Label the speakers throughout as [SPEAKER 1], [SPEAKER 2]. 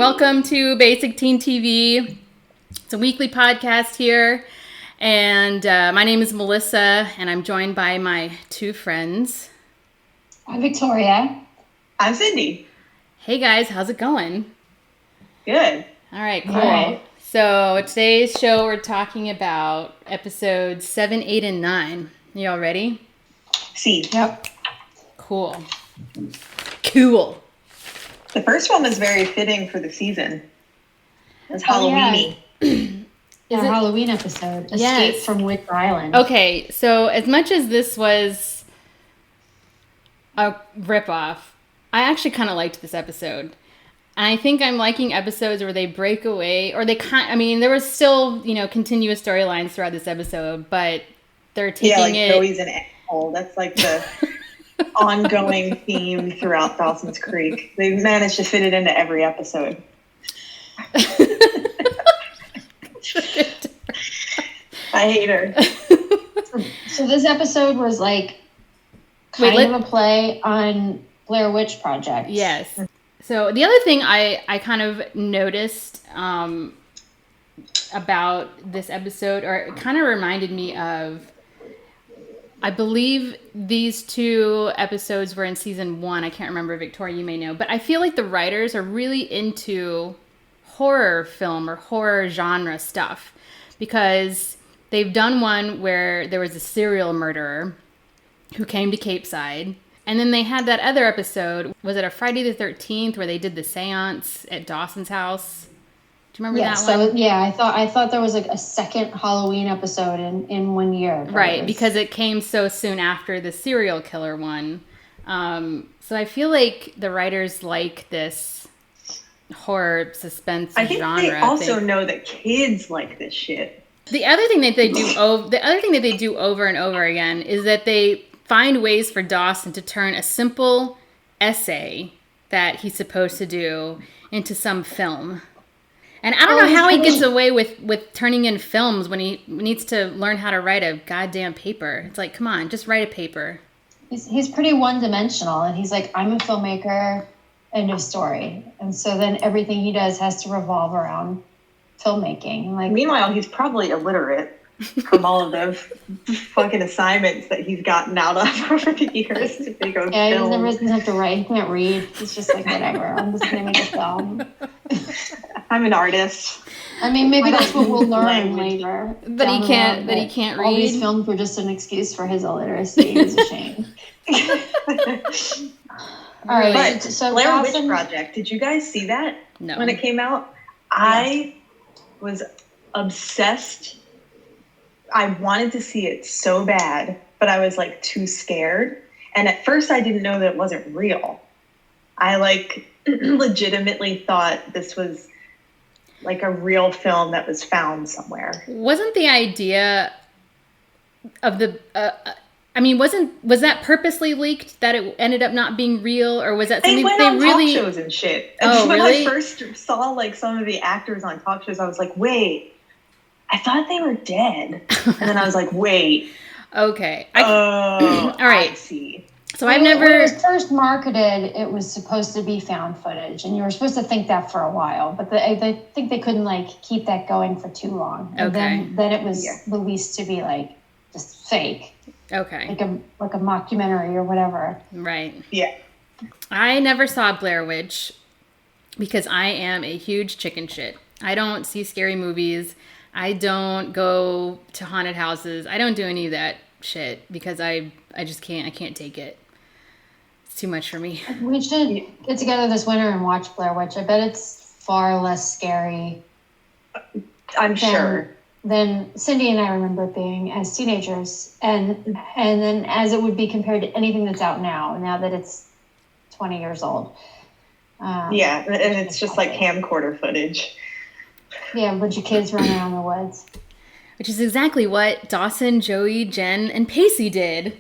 [SPEAKER 1] Welcome to Basic Teen TV. It's a weekly podcast here. And my name is Melissa, and I'm joined by my two friends.
[SPEAKER 2] I'm Victoria.
[SPEAKER 3] I'm Cindy.
[SPEAKER 1] Hey guys, how's it going?
[SPEAKER 3] Good.
[SPEAKER 1] All right, cool. All right. So today's show, we're talking about episodes 7, 8, and 9. You all ready?
[SPEAKER 3] See.
[SPEAKER 2] Yep.
[SPEAKER 1] Cool.
[SPEAKER 3] The first one was very fitting for the season. It was Halloween-y.
[SPEAKER 2] Our Halloween episode, Escape from Witch Island.
[SPEAKER 1] Okay, so as much as this was a ripoff, I actually kind of liked this episode. And I think I'm liking episodes where they break away, or there was still, continuous storylines throughout this episode, but they're taking it.
[SPEAKER 3] Joey's an asshole. That's like the ongoing theme throughout Dawson's Creek. They've managed to fit it into every episode. I hate her.
[SPEAKER 2] So this episode was kind of a play on Blair Witch Project.
[SPEAKER 1] Yes. So the other thing I kind of noticed about this episode, or it kind of reminded me of, I believe these two episodes were in season 1. I can't remember, Victoria, you may know. But I feel like the writers are really into horror film or horror genre stuff, because they've done one where there was a serial murderer who came to Capeside. And then they had that other episode, was it a Friday the 13th, where they did the seance at Dawson's house? Do you remember that one?
[SPEAKER 2] I thought there was a second Halloween episode in 1 year.
[SPEAKER 1] Right, because it came so soon after the serial killer one. So I feel like the writers like this horror suspense genre.
[SPEAKER 3] I think they also know that kids like this shit.
[SPEAKER 1] The other thing that they do over and over again is that they find ways for Dawson to turn a simple essay that he's supposed to do into some film. And I don't know how he gets away with turning in films when he needs to learn how to write a goddamn paper. It's like, come on, just write a paper.
[SPEAKER 2] He's pretty one-dimensional, and he's like, I'm a filmmaker, end of story. And so then everything he does has to revolve around filmmaking.
[SPEAKER 3] Meanwhile, he's probably illiterate from all of the fucking assignments that he's gotten out of over the years to make a film.
[SPEAKER 2] Yeah, he never doesn't have to write. He can't read. He's just like, whatever, I'm just going to make a film.
[SPEAKER 3] I'm an artist.
[SPEAKER 2] I mean, maybe that's what we'll learn later.
[SPEAKER 1] But he can't read.
[SPEAKER 2] All these films were just an excuse for his illiteracy. It's a shame. All right.
[SPEAKER 3] But so Blair Witch Project, did you guys see that?
[SPEAKER 1] No.
[SPEAKER 3] When it came out? I was obsessed. I wanted to see it so bad, but I was too scared. And at first I didn't know that it wasn't real. I legitimately thought this was a real film that was found somewhere.
[SPEAKER 1] Wasn't the idea of the was that purposely leaked, that it ended up not being real, or was that something
[SPEAKER 3] they went
[SPEAKER 1] they
[SPEAKER 3] on
[SPEAKER 1] really
[SPEAKER 3] talk shows and shit?
[SPEAKER 1] Oh,
[SPEAKER 3] when
[SPEAKER 1] really?
[SPEAKER 3] I first saw some of the actors on talk shows, I was like, wait, I thought they were dead. And then I was like, wait.
[SPEAKER 1] Okay.
[SPEAKER 3] All
[SPEAKER 1] right.
[SPEAKER 3] I see.
[SPEAKER 1] So
[SPEAKER 2] when
[SPEAKER 1] when
[SPEAKER 2] it was first marketed, it was supposed to be found footage, and you were supposed to think that for a while, but they think they couldn't keep that going for too long. And then it was released to be just fake.
[SPEAKER 1] Okay.
[SPEAKER 2] Like a mockumentary or whatever.
[SPEAKER 1] Right.
[SPEAKER 3] Yeah.
[SPEAKER 1] I never saw Blair Witch because I am a huge chicken shit. I don't see scary movies. I don't go to haunted houses. I don't do any of that shit because I just can't. I can't take it. It's too much for me.
[SPEAKER 2] We should get together this winter and watch Blair Witch. I bet it's far less scary.
[SPEAKER 3] I'm sure.
[SPEAKER 2] Than Cindy and I remember it being as teenagers, and then as it would be compared to anything that's out now that it's 20 years old.
[SPEAKER 3] And it's just camcorder footage.
[SPEAKER 2] Yeah, a bunch of kids running around the woods.
[SPEAKER 1] Which is exactly what Dawson, Joey, Jen, and Pacey did.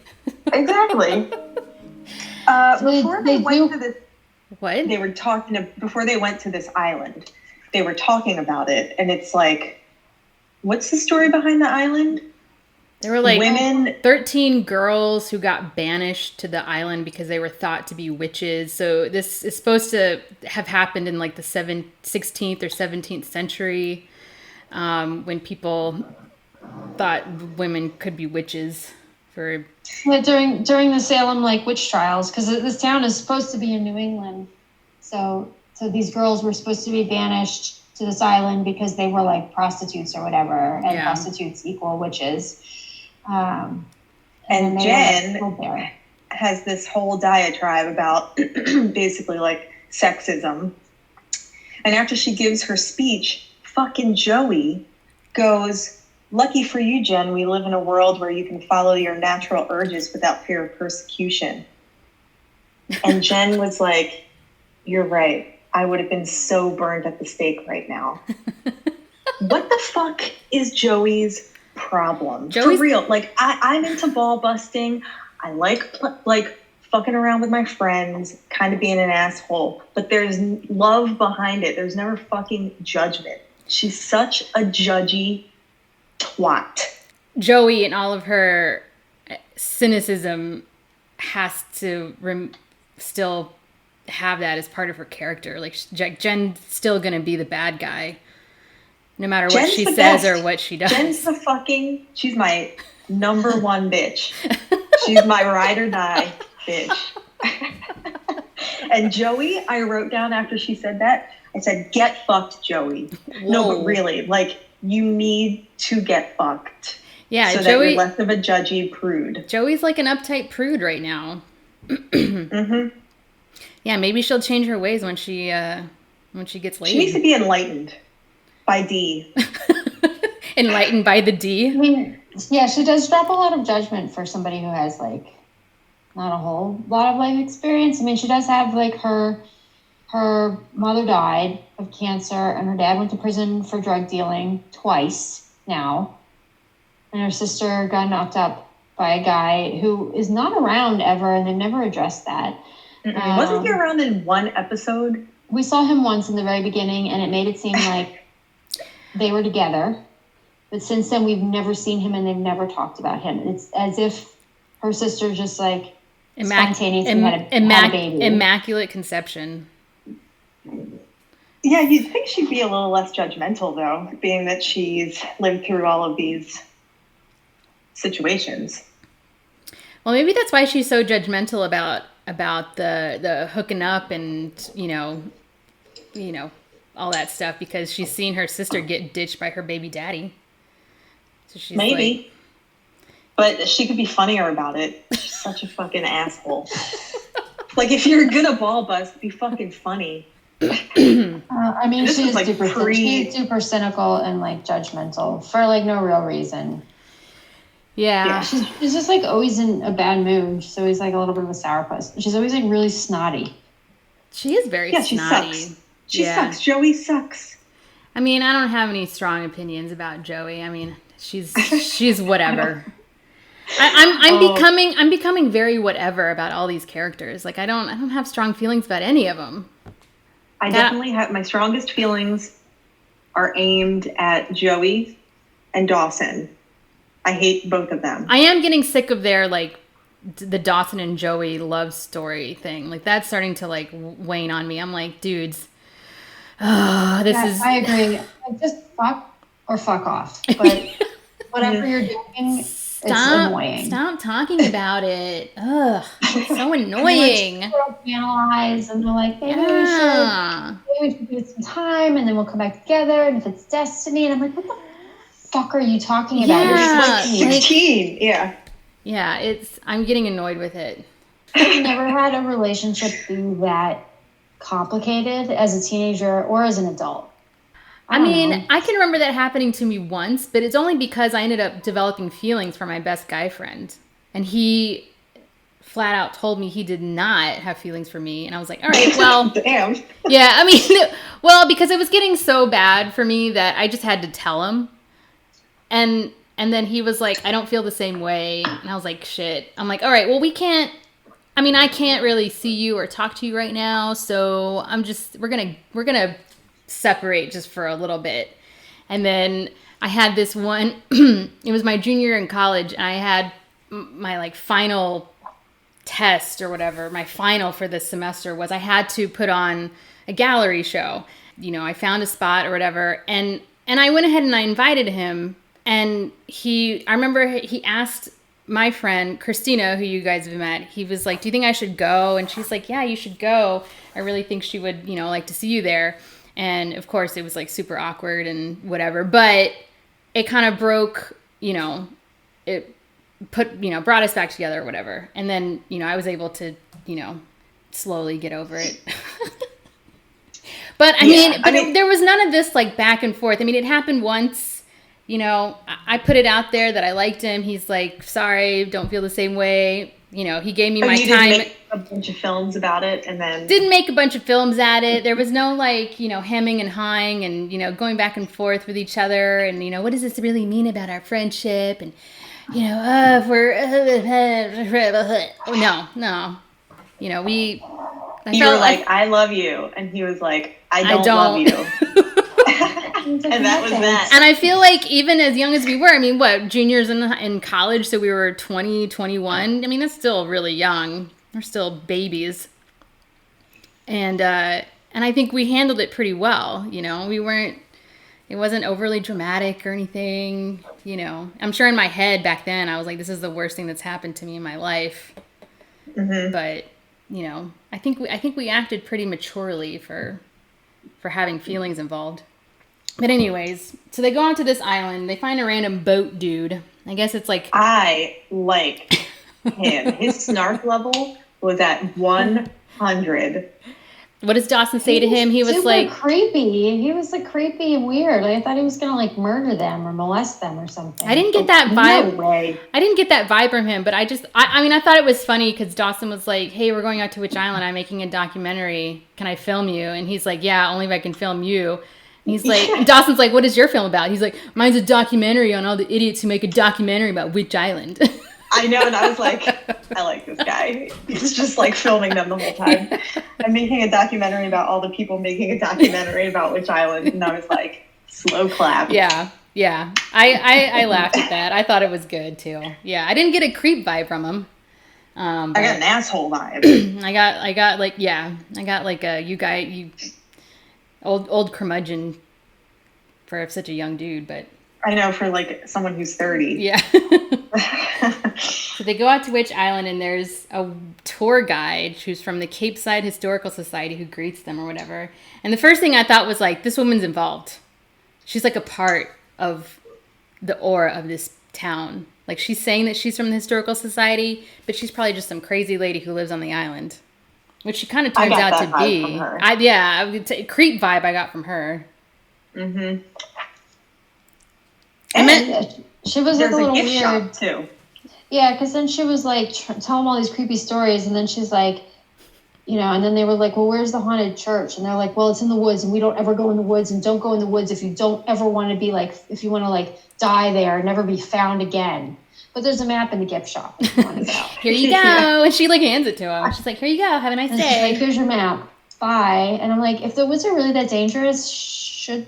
[SPEAKER 3] Exactly. Before they went to this,
[SPEAKER 1] what?
[SPEAKER 3] They were before they went to this island, they were talking about it, and it's what's the story behind the island?
[SPEAKER 1] There were like
[SPEAKER 3] women,
[SPEAKER 1] 13 girls who got banished to the island because they were thought to be witches. So this is supposed to have happened in like the 16th or 17th century, when people thought women could be witches for...
[SPEAKER 2] Yeah, during the Salem like witch trials, because this town is supposed to be in New England. So these girls were supposed to be banished to this island because they were like prostitutes or whatever, and prostitutes equal witches.
[SPEAKER 3] And Jen has this whole diatribe about basically like sexism. And after she gives her speech, fucking Joey goes, "Lucky for you, Jen, we live in a world where you can follow your natural urges without fear of persecution." And Jen was like, "You're right. I would have been so burned at the stake right now." What the fuck is Joey's problem? For real. Like, I'm into ball busting. I like fucking around with my friends, kind of being an asshole. But there's love behind it. There's never fucking judgment. She's such a judgy twat.
[SPEAKER 1] Joey, in all of her cynicism, has to still have that as part of her character. Like, Jen's still gonna be the bad guy, no matter what she says or what she does.
[SPEAKER 3] Jen's she's my number one bitch. She's my ride or die bitch. And Joey, I wrote down after she said that, I said, "Get fucked, Joey." Whoa. No, but really, like, you need to get fucked.
[SPEAKER 1] Yeah,
[SPEAKER 3] so that you're less of a judgy prude.
[SPEAKER 1] Joey's like an uptight prude right now. Mm-hmm. Yeah, maybe she'll change her ways when she gets laid.
[SPEAKER 3] She needs to be enlightened by D.
[SPEAKER 1] Enlightened by the D?
[SPEAKER 2] I mean, yeah, she does drop a lot of judgment for somebody who has, like, not a whole lot of life experience. I mean, she does have, like, her mother died of cancer, and her dad went to prison for drug dealing twice now. And her sister got knocked up by a guy who is not around ever, and they've never addressed that.
[SPEAKER 3] Wasn't he around in one episode?
[SPEAKER 2] We saw him once in the very beginning, and it made it seem like they were together. But since then, we've never seen him, and they've never talked about him. It's as if her sister just, like, spontaneously had a baby.
[SPEAKER 1] Immaculate conception.
[SPEAKER 3] Yeah, you'd think she'd be a little less judgmental, though, being that she's lived through all of these situations.
[SPEAKER 1] Well, maybe that's why she's so judgmental about the hooking up and, you know, all that stuff, because she's seen her sister get ditched by her baby daddy. So she's
[SPEAKER 3] maybe. But she could be funnier about it. She's such a fucking asshole. Like, if you're gonna ball bust, be fucking funny.
[SPEAKER 2] I mean, she's like she's super cynical and, like, judgmental for, like, no real reason.
[SPEAKER 1] Yeah.
[SPEAKER 2] She's just, like, always in a bad mood. She's always, like, a little bit of a sourpuss. She's always, like, really snotty.
[SPEAKER 1] She is very snotty.
[SPEAKER 3] She sucks. She sucks. Joey sucks.
[SPEAKER 1] I mean, I don't have any strong opinions about Joey. I mean, she's whatever. I'm becoming very whatever about all these characters. Like, I don't have strong feelings about any of them.
[SPEAKER 3] I definitely have, my strongest feelings are aimed at Joey and Dawson. I hate both of them.
[SPEAKER 1] I am getting sick of their, like, the Dawson and Joey love story thing. Like, that's starting to, like, wane on me. I'm like, dudes,
[SPEAKER 2] I agree. Just fuck or fuck off. But whatever you're doing, it's annoying.
[SPEAKER 1] Stop talking about it. Ugh, it's so annoying.
[SPEAKER 2] Analyze, and they're like, maybe we should give it some time, and then we'll come back together. And if it's destiny, and I'm like, what the fuck are you talking about?
[SPEAKER 1] Yeah,
[SPEAKER 3] you're like 16. Yeah.
[SPEAKER 1] Yeah, I'm getting annoyed with it.
[SPEAKER 2] I've never had a relationship be that complicated as a teenager or as an adult.
[SPEAKER 1] I mean, I can remember that happening to me once, but it's only because I ended up developing feelings for my best guy friend. And he flat out told me he did not have feelings for me. And I was like, all right, well.
[SPEAKER 3] Damn.
[SPEAKER 1] Yeah, I mean, well, because it was getting so bad for me that I just had to tell him. And then he was like, I don't feel the same way. And I was like, shit. I'm like, all right, well, I can't really see you or talk to you right now. So we're going to separate just for a little bit. And then I had this one, it was my junior year in college, and I had my like final test or whatever. My final for this semester was I had to put on a gallery show. You know, I found a spot or whatever, and I went ahead and I invited him, and I remember he asked my friend Christina, who you guys have met, he was like, do you think I should go? And she's like, yeah, you should go. I really think she would, you know, like to see you there. And of course it was like super awkward and whatever, but it kind of broke, you know, it brought us back together or whatever. And then, you know, I was able to, you know, slowly get over it. But I mean, there was none of this like back and forth. I mean, it happened once. You know, I put it out there that I liked him. He's like, sorry, don't feel the same way. You know, he gave me my time.
[SPEAKER 3] Didn't make a bunch of films about it, and then
[SPEAKER 1] didn't make a bunch of films at it. There was no like, you know, hemming and hawing and, you know, going back and forth with each other. And, you know, what does this really mean about our friendship? And, you know, if we're no. You know,
[SPEAKER 3] you were like, I love you, and he was like, I don't love you. And that was that.
[SPEAKER 1] And I feel like even as young as we were, I mean, what, juniors in college, so we were 20, 21. I mean, that's still really young. We're still babies. And I think we handled it pretty well, you know. It wasn't overly dramatic or anything, you know. I'm sure in my head back then, I was like, this is the worst thing that's happened to me in my life. Mm-hmm. But, you know, I think we acted pretty maturely for having feelings involved. But anyways, so they go onto this island. They find a random boat dude. I guess it's like...
[SPEAKER 3] I like him. His snark level was at 100.
[SPEAKER 1] What does Dawson say to him? He was
[SPEAKER 2] super
[SPEAKER 1] like...
[SPEAKER 2] creepy. He was like creepy and weird. Like, I thought he was going to like murder them or molest them or something.
[SPEAKER 1] I didn't get that vibe.
[SPEAKER 3] No way.
[SPEAKER 1] I didn't get that vibe from him, but I mean, I thought it was funny because Dawson was like, hey, we're going out to Witch Island. I'm making a documentary. Can I film you? And he's like, yeah, only if I can film you. He's like, Dawson's like, what is your film about? He's like, mine's a documentary on all the idiots who make a documentary about Witch Island.
[SPEAKER 3] I know, and I was like, I like this guy. He's just like filming them the whole time. I'm making a documentary about all the people making a documentary about Witch Island, and I was like, slow clap.
[SPEAKER 1] Yeah. I laughed at that. I thought it was good too. Yeah, I didn't get a creep vibe from him.
[SPEAKER 3] I got an asshole vibe.
[SPEAKER 1] I got like a you old curmudgeon for such a young dude, but
[SPEAKER 3] I know, for like someone who's 30.
[SPEAKER 1] Yeah. So they go out to Witch Island, and there's a tour guide who's from the Cape Side Historical Society who greets them or whatever. And the first thing I thought was like, this woman's involved. She's like a part of the aura of this town. Like, she's saying that she's from the Historical Society, but she's probably just some crazy lady who lives on the island. Which she kind of turns out to be. Creep vibe I got from her.
[SPEAKER 3] Mm-hmm.
[SPEAKER 2] And she was like a little
[SPEAKER 3] gift
[SPEAKER 2] weird
[SPEAKER 3] shop too.
[SPEAKER 2] Yeah, because then she was like tell them all these creepy stories, and then she's like, you know, and then they were like, well, where's the haunted church? And they're like, well, it's in the woods, and we don't ever go in the woods, and don't go in the woods if you don't ever want to be like, if you want to like die there and never be found again. But there's a map in the gift shop if you want to go.
[SPEAKER 1] Here you go. Yeah. And she like hands it to him. She's like, here you go. Have a nice day.
[SPEAKER 2] She's like, here's your map. Bye. And I'm like, if the woods are really that dangerous, should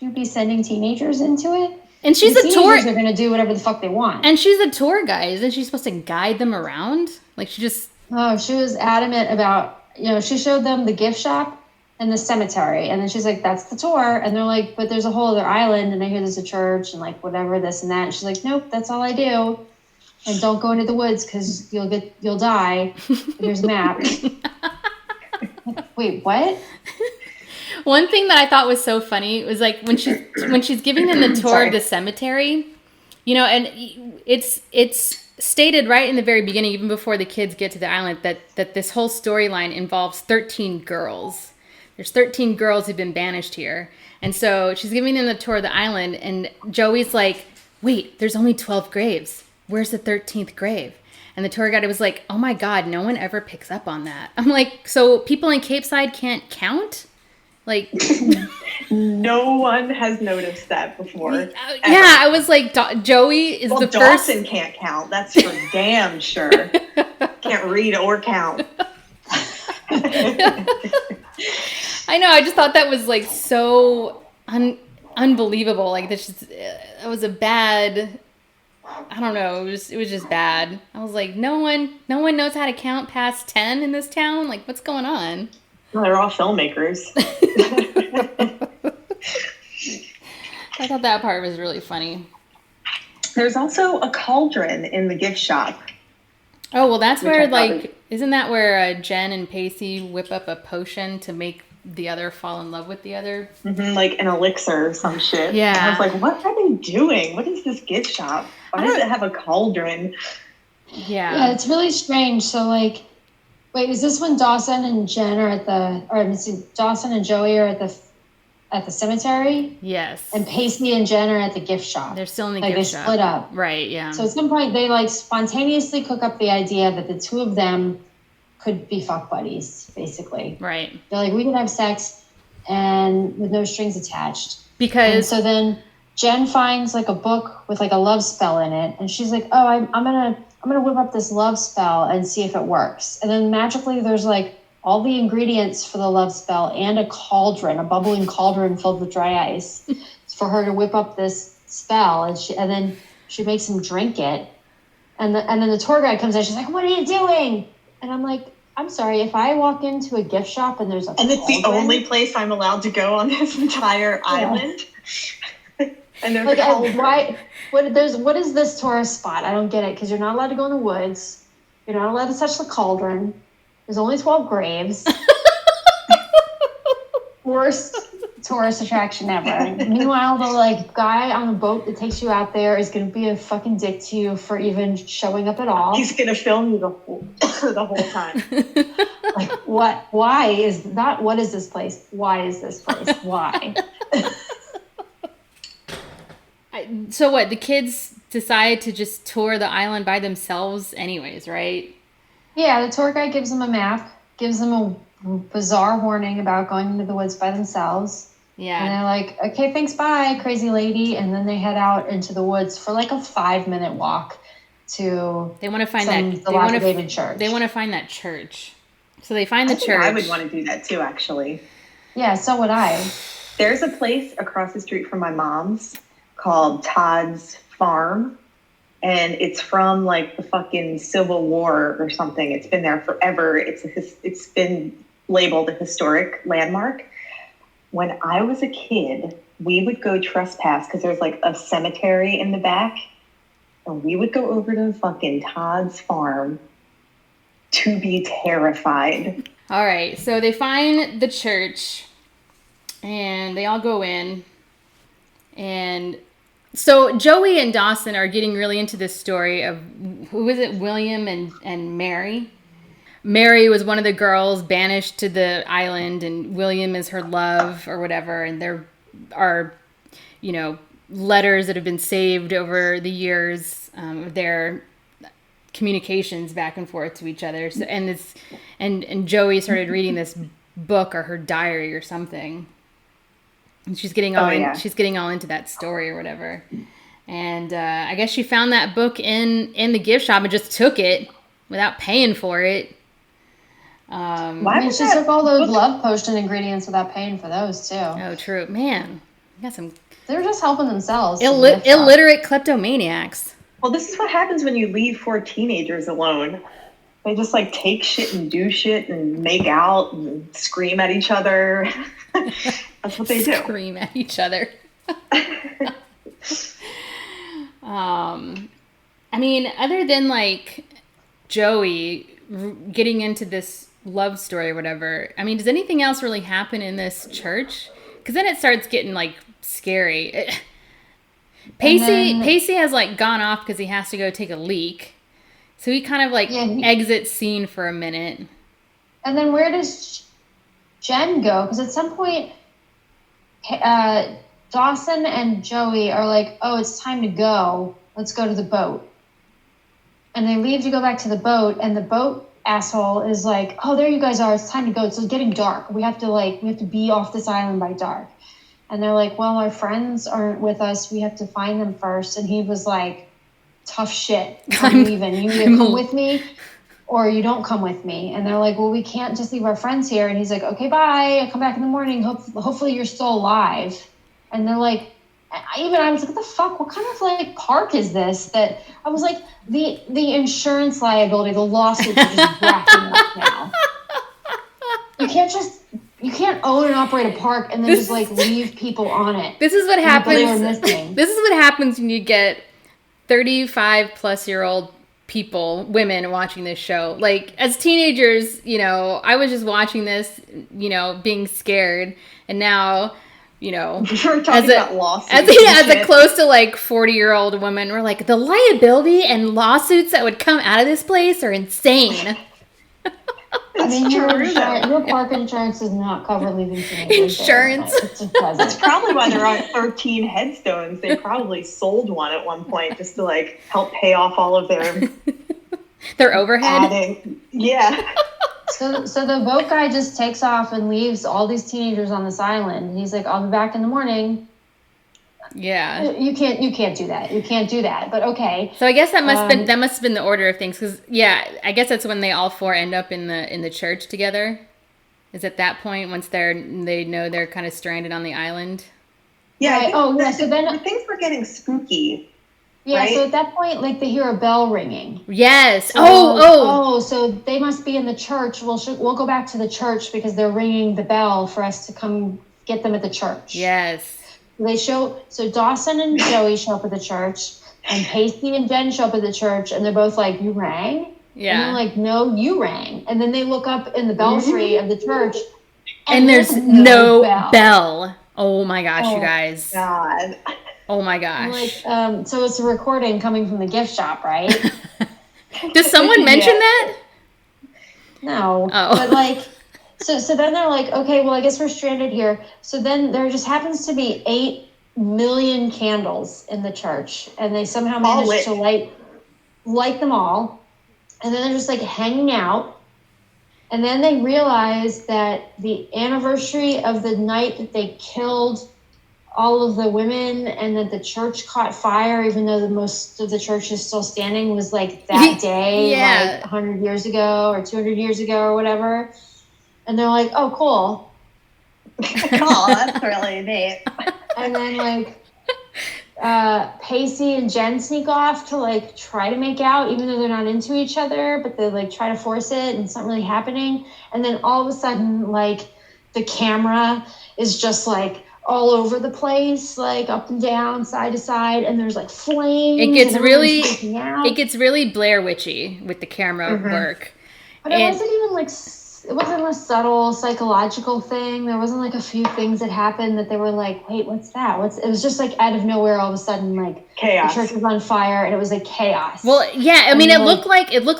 [SPEAKER 2] you be sending teenagers into it?
[SPEAKER 1] And she's a tour.
[SPEAKER 2] They're going to do whatever the fuck they want.
[SPEAKER 1] And she's a tour guide. Isn't she supposed to guide them around? Like, she just...
[SPEAKER 2] Oh, she was adamant about, you know, she showed them the gift shop and the cemetery. And then she's like, that's the tour. And they're like, but there's a whole other island. And I hear there's a church and like whatever, this and that. And she's like, nope, that's all I do. And don't go into the woods because you'll die. Here's a map. Wait, what?
[SPEAKER 1] One thing that I thought was so funny was like when she's giving them the tour of the cemetery, you know, and it's stated right in the very beginning, even before the kids get to the island, that this whole storyline involves 13 girls. There's 13 girls who've been banished here. And so she's giving them the tour of the island, and Joey's like, wait, there's only 12 graves. Where's the 13th grave? And the tour guide was like, oh my God, no one ever picks up on that. I'm like, so people in Cape Side can't count? Like,
[SPEAKER 3] no one has noticed that before.
[SPEAKER 1] Yeah, I was like, Joey is the
[SPEAKER 3] Dawson
[SPEAKER 1] first.
[SPEAKER 3] Dawson can't count. That's for damn sure. Can't read or count.
[SPEAKER 1] I know. I just thought that was like so unbelievable. Like this, it was a bad. I don't know. It was just bad. I was like, no one knows how to count past 10 in this town. Like, what's going on?
[SPEAKER 3] Well, they're all filmmakers.
[SPEAKER 1] I thought that part was really funny.
[SPEAKER 3] There's also a cauldron in the gift shop.
[SPEAKER 1] Oh, well, that's where, like, isn't that where Jen and Pacey whip up a potion to make the other fall in love with the other?
[SPEAKER 3] Mm-hmm, like an elixir or some shit.
[SPEAKER 1] Yeah.
[SPEAKER 3] And I was like, what are they doing? What is this gift shop? Why does it have a cauldron?
[SPEAKER 1] Yeah.
[SPEAKER 2] Yeah, it's really strange. So, like, wait, is this when Dawson and Jen are Dawson and Joey are at the cemetery?
[SPEAKER 1] Yes.
[SPEAKER 2] And Pacey and Jen are at the gift shop.
[SPEAKER 1] They're still in the
[SPEAKER 2] gift
[SPEAKER 1] gift
[SPEAKER 2] shop.
[SPEAKER 1] shop.
[SPEAKER 2] They split up.
[SPEAKER 1] Right, yeah.
[SPEAKER 2] So at some point they like spontaneously cook up the idea that the two of them could be fuck buddies, basically.
[SPEAKER 1] Right.
[SPEAKER 2] They're like, we could have sex and with no strings attached.
[SPEAKER 1] Because
[SPEAKER 2] so then Jen finds like a book with like a love spell in it, and she's like, oh, I'm gonna whip up this love spell and see if it works. And then magically there's like all the ingredients for the love spell and a cauldron, a bubbling cauldron filled with dry ice for her to whip up this spell. And then she makes him drink it. And then the tour guide comes in. She's like, what are you doing? And I'm like, I'm sorry, if I walk into a gift shop and there's a
[SPEAKER 3] And it's the only place I'm allowed to go on this entire island. And there's
[SPEAKER 2] like,
[SPEAKER 3] a cauldron.
[SPEAKER 2] What is this tourist spot? I don't get it, because you're not allowed to go in the woods. You're not allowed to touch the cauldron. There's only 12 graves. Worst tourist attraction ever. Meanwhile, the like guy on the boat that takes you out there is going to be a fucking dick to you for even showing up at all.
[SPEAKER 3] He's going to film you the whole time.
[SPEAKER 2] Like, what? Why is not? What is this place? Why is this place? Why?
[SPEAKER 1] So what? The kids decide to just tour the island by themselves, anyways, right?
[SPEAKER 2] Yeah, the tour guide gives them a map, gives them a bizarre warning about going into the woods by themselves.
[SPEAKER 1] Yeah.
[SPEAKER 2] And they're like, okay, thanks, bye, crazy lady. And then they head out into the woods for like a 5-minute walk to
[SPEAKER 1] they want to find
[SPEAKER 2] dilapidated church.
[SPEAKER 1] They want to find that church. So they find the church.
[SPEAKER 3] I would want to do that too, actually.
[SPEAKER 2] Yeah, so would I.
[SPEAKER 3] There's a place across the street from my mom's called Todd's Farm. And it's from like the fucking Civil War or something. It's been there forever. It's been labeled a historic landmark. When I was a kid, we would go trespass because there's like a cemetery in the back. And we would go over to fucking Todd's farm to be terrified.
[SPEAKER 1] All right. So they find the church and they all go in. And so Joey and Dawson are getting really into this story of, who is it, William and Mary? Mary was one of the girls banished to the island, and William is her love or whatever. And there are, letters that have been saved over the years of their communications back and forth to each other. So, and Joey started reading this book or her diary or something. And she's getting all she's getting all into that story or whatever. And I guess she found that book in the gift shop and just took it without paying for it.
[SPEAKER 2] She took all those love potion ingredients without paying for those too.
[SPEAKER 1] Oh, true. Man, you got some.
[SPEAKER 2] They're just helping themselves.
[SPEAKER 1] Illiterate kleptomaniacs.
[SPEAKER 3] Well, this is what happens when you leave 4 teenagers alone. They just like take shit and do shit and make out and scream at each other. That's what they do.
[SPEAKER 1] Scream at each other. I mean, other than like Joey getting into this love story or whatever, I mean, does anything else really happen in this church? Because then it starts getting like scary. Pacey has like gone off because he has to go take a leak. So he kind of like exits scene for a minute.
[SPEAKER 2] And then where does Jen go? Because at some point, Dawson and Joey are like, oh, it's time to go. Let's go to the boat. And they leave to go back to the boat. And the boat asshole is like, oh, there you guys are. It's time to go. It's getting dark. We have to be off this island by dark. And they're like, well, our friends aren't with us. We have to find them first. And he was like, tough shit. I'm leaving. You either come with me or you don't come with me. And they're like, well, we can't just leave our friends here. And he's like, okay, bye. I'll come back in the morning. Hopefully you're still alive. And they're like, I was like, what the fuck? What kind of like park is this? That I was like, the insurance liability, the lawsuits are just racking up now. You can't own and operate a park and then just like leave people on it.
[SPEAKER 1] This is what happens. This is what happens when you get 35 plus year old women watching this show. Like as teenagers, I was just watching this, being scared, and now,
[SPEAKER 3] we're talking about lawsuits.
[SPEAKER 1] As a close to like 40-year-old woman, we're like, the liability and lawsuits that would come out of this place are insane.
[SPEAKER 2] Your park insurance does not cover leaving teenagers.
[SPEAKER 1] Insurance.
[SPEAKER 3] That's probably why there are 13 headstones. They probably sold one at one point just to like help pay off all of
[SPEAKER 1] their overhead.
[SPEAKER 3] Yeah.
[SPEAKER 2] So the boat guy just takes off and leaves all these teenagers on this island. He's like, I'll be back in the morning.
[SPEAKER 1] Yeah.
[SPEAKER 2] You can't do that. You can't do that. But okay.
[SPEAKER 1] So I guess that must have been the order of things, because I guess that's when they all four end up in the church together. Is at that point once they know they're kind of stranded on the island.
[SPEAKER 2] Yeah. Right. So then
[SPEAKER 3] things were getting spooky.
[SPEAKER 2] Yeah.
[SPEAKER 3] Right?
[SPEAKER 2] So at that point, like they hear a bell ringing.
[SPEAKER 1] Yes.
[SPEAKER 2] So, so they must be in the church. We'll go back to the church because they're ringing the bell for us to come get them at the church.
[SPEAKER 1] Yes.
[SPEAKER 2] So Dawson and Joey show up at the church, and Pacey and Jen show up at the church, and they're both like, you rang?
[SPEAKER 1] Yeah.
[SPEAKER 2] And they're like, no, you rang. And then they look up in the belfry of the church,
[SPEAKER 1] and there's no bell. Oh my gosh, you guys.
[SPEAKER 3] God.
[SPEAKER 1] Oh my gosh.
[SPEAKER 2] Like, so it's a recording coming from the gift shop, right?
[SPEAKER 1] Does someone mention that?
[SPEAKER 2] No.
[SPEAKER 1] Oh.
[SPEAKER 2] But like... So then they're like, okay, well, I guess we're stranded here. So then there just happens to be 8 million candles in the church, and they somehow managed to light them all. And then they're just like hanging out. And then they realize that the anniversary of the night that they killed all of the women and that the church caught fire, even though the most of the church is still standing, was like that day, like 100 years ago or 200 years ago or whatever. And they're like, oh, cool.
[SPEAKER 3] Cool, that's really neat.
[SPEAKER 2] And then, like, Pacey and Jen sneak off to, like, try to make out, even though they're not into each other, but they, like, try to force it, and it's not really happening. And then all of a sudden, like, the camera is just, like, all over the place, like, up and down, side to side, and there's, like, flames.
[SPEAKER 1] It gets really Blair Witchy with the camera work.
[SPEAKER 2] But it wasn't even, like... It wasn't a subtle psychological thing. There wasn't like a few things that happened that they were like, wait, what's that? It was just like out of nowhere, all of a sudden, like
[SPEAKER 3] chaos.
[SPEAKER 2] The church was on fire, and it was like chaos.
[SPEAKER 1] Well, yeah, I mean, it looked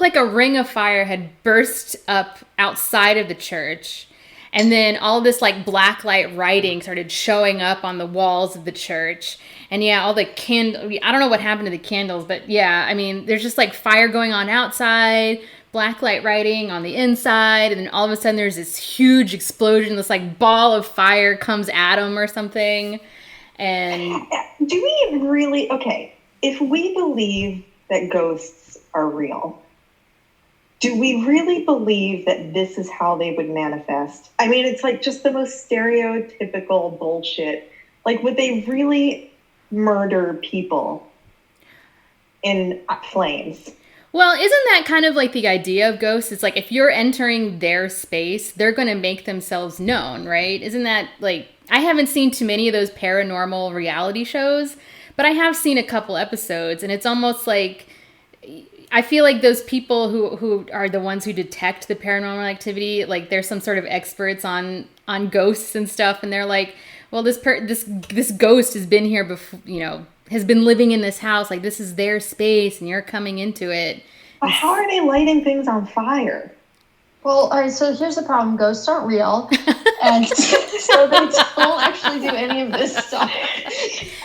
[SPEAKER 1] like a ring of fire had burst up outside of the church, and then all this like blacklight writing started showing up on the walls of the church. And yeah, all the I don't know what happened to the candles, but yeah, I mean, there's just like fire going on outside, blacklight writing on the inside, and then all of a sudden there's this huge explosion, this like ball of fire comes at them or something. And
[SPEAKER 3] do we really, if we believe that ghosts are real, do we really believe that this is how they would manifest? I mean, it's like just the most stereotypical bullshit. Like, would they really murder people in flames?
[SPEAKER 1] Well, isn't that kind of like the idea of ghosts? It's like if you're entering their space, they're going to make themselves known, right? Isn't that like, I haven't seen too many of those paranormal reality shows, but I have seen a couple episodes, and it's almost like, I feel like those people who are the ones who detect the paranormal activity, like they're some sort of experts on ghosts and stuff, and they're like, well, this ghost has been here before, has been living in this house, like this is their space and you're coming into it.
[SPEAKER 3] But how are they lighting things on fire?
[SPEAKER 2] Well, all right, so here's the problem. Ghosts aren't real, and so they don't actually do any of this stuff.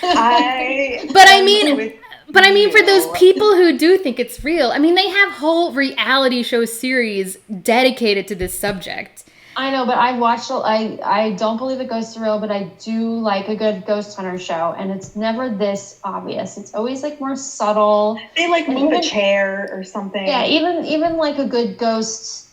[SPEAKER 1] But I mean, for those people who do think it's real, I mean, they have whole reality show series dedicated to this subject.
[SPEAKER 2] I know, but I don't believe that ghosts are real, but I do like a good ghost hunter show, and it's never this obvious. It's always like more subtle.
[SPEAKER 3] They like move a chair or something.
[SPEAKER 2] Yeah, even like a good ghost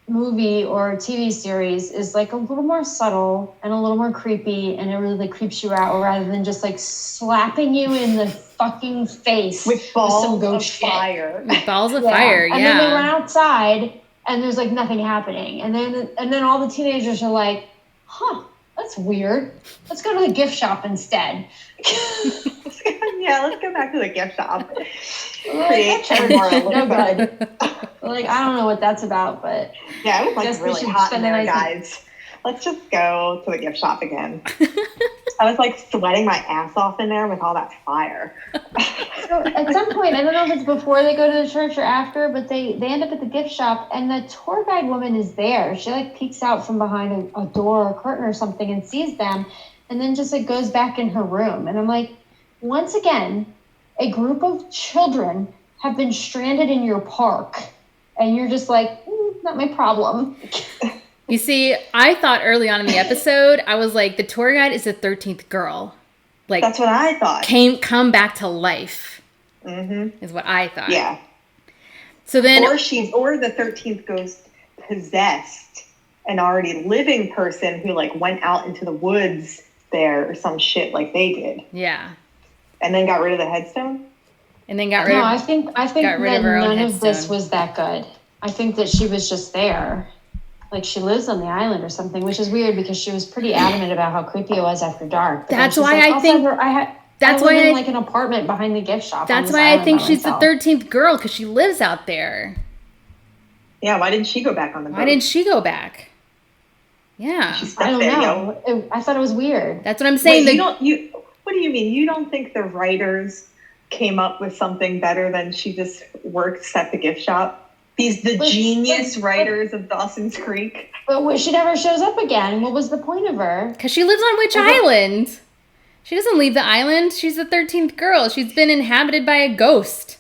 [SPEAKER 2] movie or TV series is like a little more subtle and a little more creepy, and it really creeps you out rather than just like slapping you in the fucking face
[SPEAKER 3] with balls
[SPEAKER 2] with
[SPEAKER 3] of fire.
[SPEAKER 1] With balls of fire, yeah.
[SPEAKER 2] And then they run outside and there's like nothing happening. And then all the teenagers are like, huh, that's weird. Let's go to the gift shop instead.
[SPEAKER 3] Yeah, let's go back to the gift shop.
[SPEAKER 2] Create no good. Like, I don't know what that's about, but
[SPEAKER 3] yeah, it was like really hot in there, guys. Let's just go to the gift shop again. I was like sweating my ass off in there with all that fire.
[SPEAKER 2] So at some point, I don't know if it's before they go to the church or after, but they end up at the gift shop and the tour guide woman is there. She like peeks out from behind a door or a curtain or something and sees them, and then just like goes back in her room. And I'm like, once again, a group of children have been stranded in your park, and you're just like, not my problem.
[SPEAKER 1] You see, I thought early on in the episode, I was like, the tour guide is the 13th girl. Like,
[SPEAKER 3] that's what I thought.
[SPEAKER 1] Come back to life. Mm-hmm. Is what I thought.
[SPEAKER 3] Yeah.
[SPEAKER 1] So then,
[SPEAKER 3] or the 13th ghost possessed an already living person who like went out into the woods there or some shit like they did.
[SPEAKER 1] Yeah.
[SPEAKER 3] And then got rid of the headstone.
[SPEAKER 1] And then got rid of.
[SPEAKER 2] I think that none of this was that good. I think that she was just there. Like, she lives on the island or something, which is weird because she was pretty adamant about how creepy it was after dark. But
[SPEAKER 1] that's why like, I think
[SPEAKER 2] I live in like an apartment behind the gift shop.
[SPEAKER 1] That's why I think she's the 13th girl, because she lives out there.
[SPEAKER 3] Yeah, why didn't she go back on the boat?
[SPEAKER 1] Why didn't she go back? Yeah,
[SPEAKER 2] I don't know. I thought it was weird.
[SPEAKER 1] That's what I'm saying.
[SPEAKER 3] Wait, what do you mean? You don't think the writers came up with something better than she just works at the gift shop? The genius writers of Dawson's Creek.
[SPEAKER 2] But she never shows up again. What was the point of her?
[SPEAKER 1] Because she lives on Witch Island. She doesn't leave the island. She's the 13th girl. She's been inhabited by a ghost.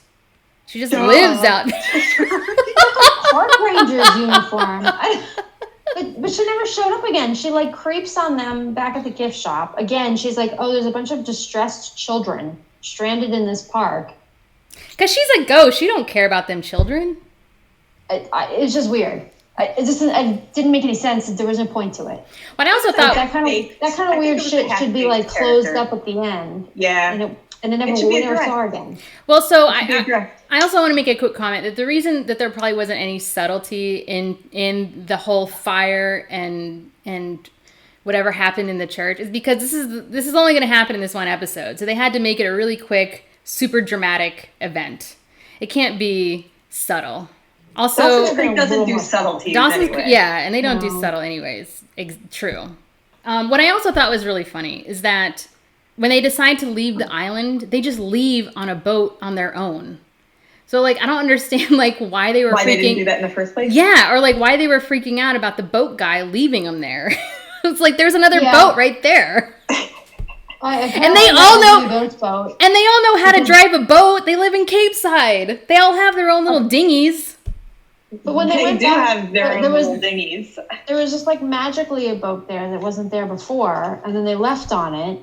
[SPEAKER 1] She just lives out there.
[SPEAKER 2] Park Ranger's uniform. But she never showed up again. She like creeps on them back at the gift shop. Again, she's like, oh, there's a bunch of distressed children stranded in this park.
[SPEAKER 1] Because she's a ghost. She don't care about them children.
[SPEAKER 2] It's just weird. It didn't make any sense. There was no point to it.
[SPEAKER 1] But I also thought
[SPEAKER 2] that kind of weird shit should be like closed up at the end.
[SPEAKER 3] Yeah,
[SPEAKER 2] and it never saw her again.
[SPEAKER 1] Well, so I also want to make a quick comment that the reason that there probably wasn't any subtlety in the whole fire and whatever happened in the church is because this is only going to happen in this one episode. So they had to make it a really quick, super dramatic event. It can't be subtle. Also,
[SPEAKER 3] Dawson's Creek doesn't do subtlety.
[SPEAKER 1] Yeah, and they don't do subtle anyways. True. What I also thought was really funny is that when they decide to leave the island, they just leave on a boat on their own. So, like, I don't understand, like, why they
[SPEAKER 3] didn't do that in the first place.
[SPEAKER 1] Yeah, or like why they were freaking out about the boat guy leaving them there. It's like there's another boat right there. And they all know how to drive a boat. They live in Capeside. They all have their own little dinghies.
[SPEAKER 2] But when they went back,
[SPEAKER 3] have their own little dinghies.
[SPEAKER 2] There was just like magically a boat there that wasn't there before, and then they left on it.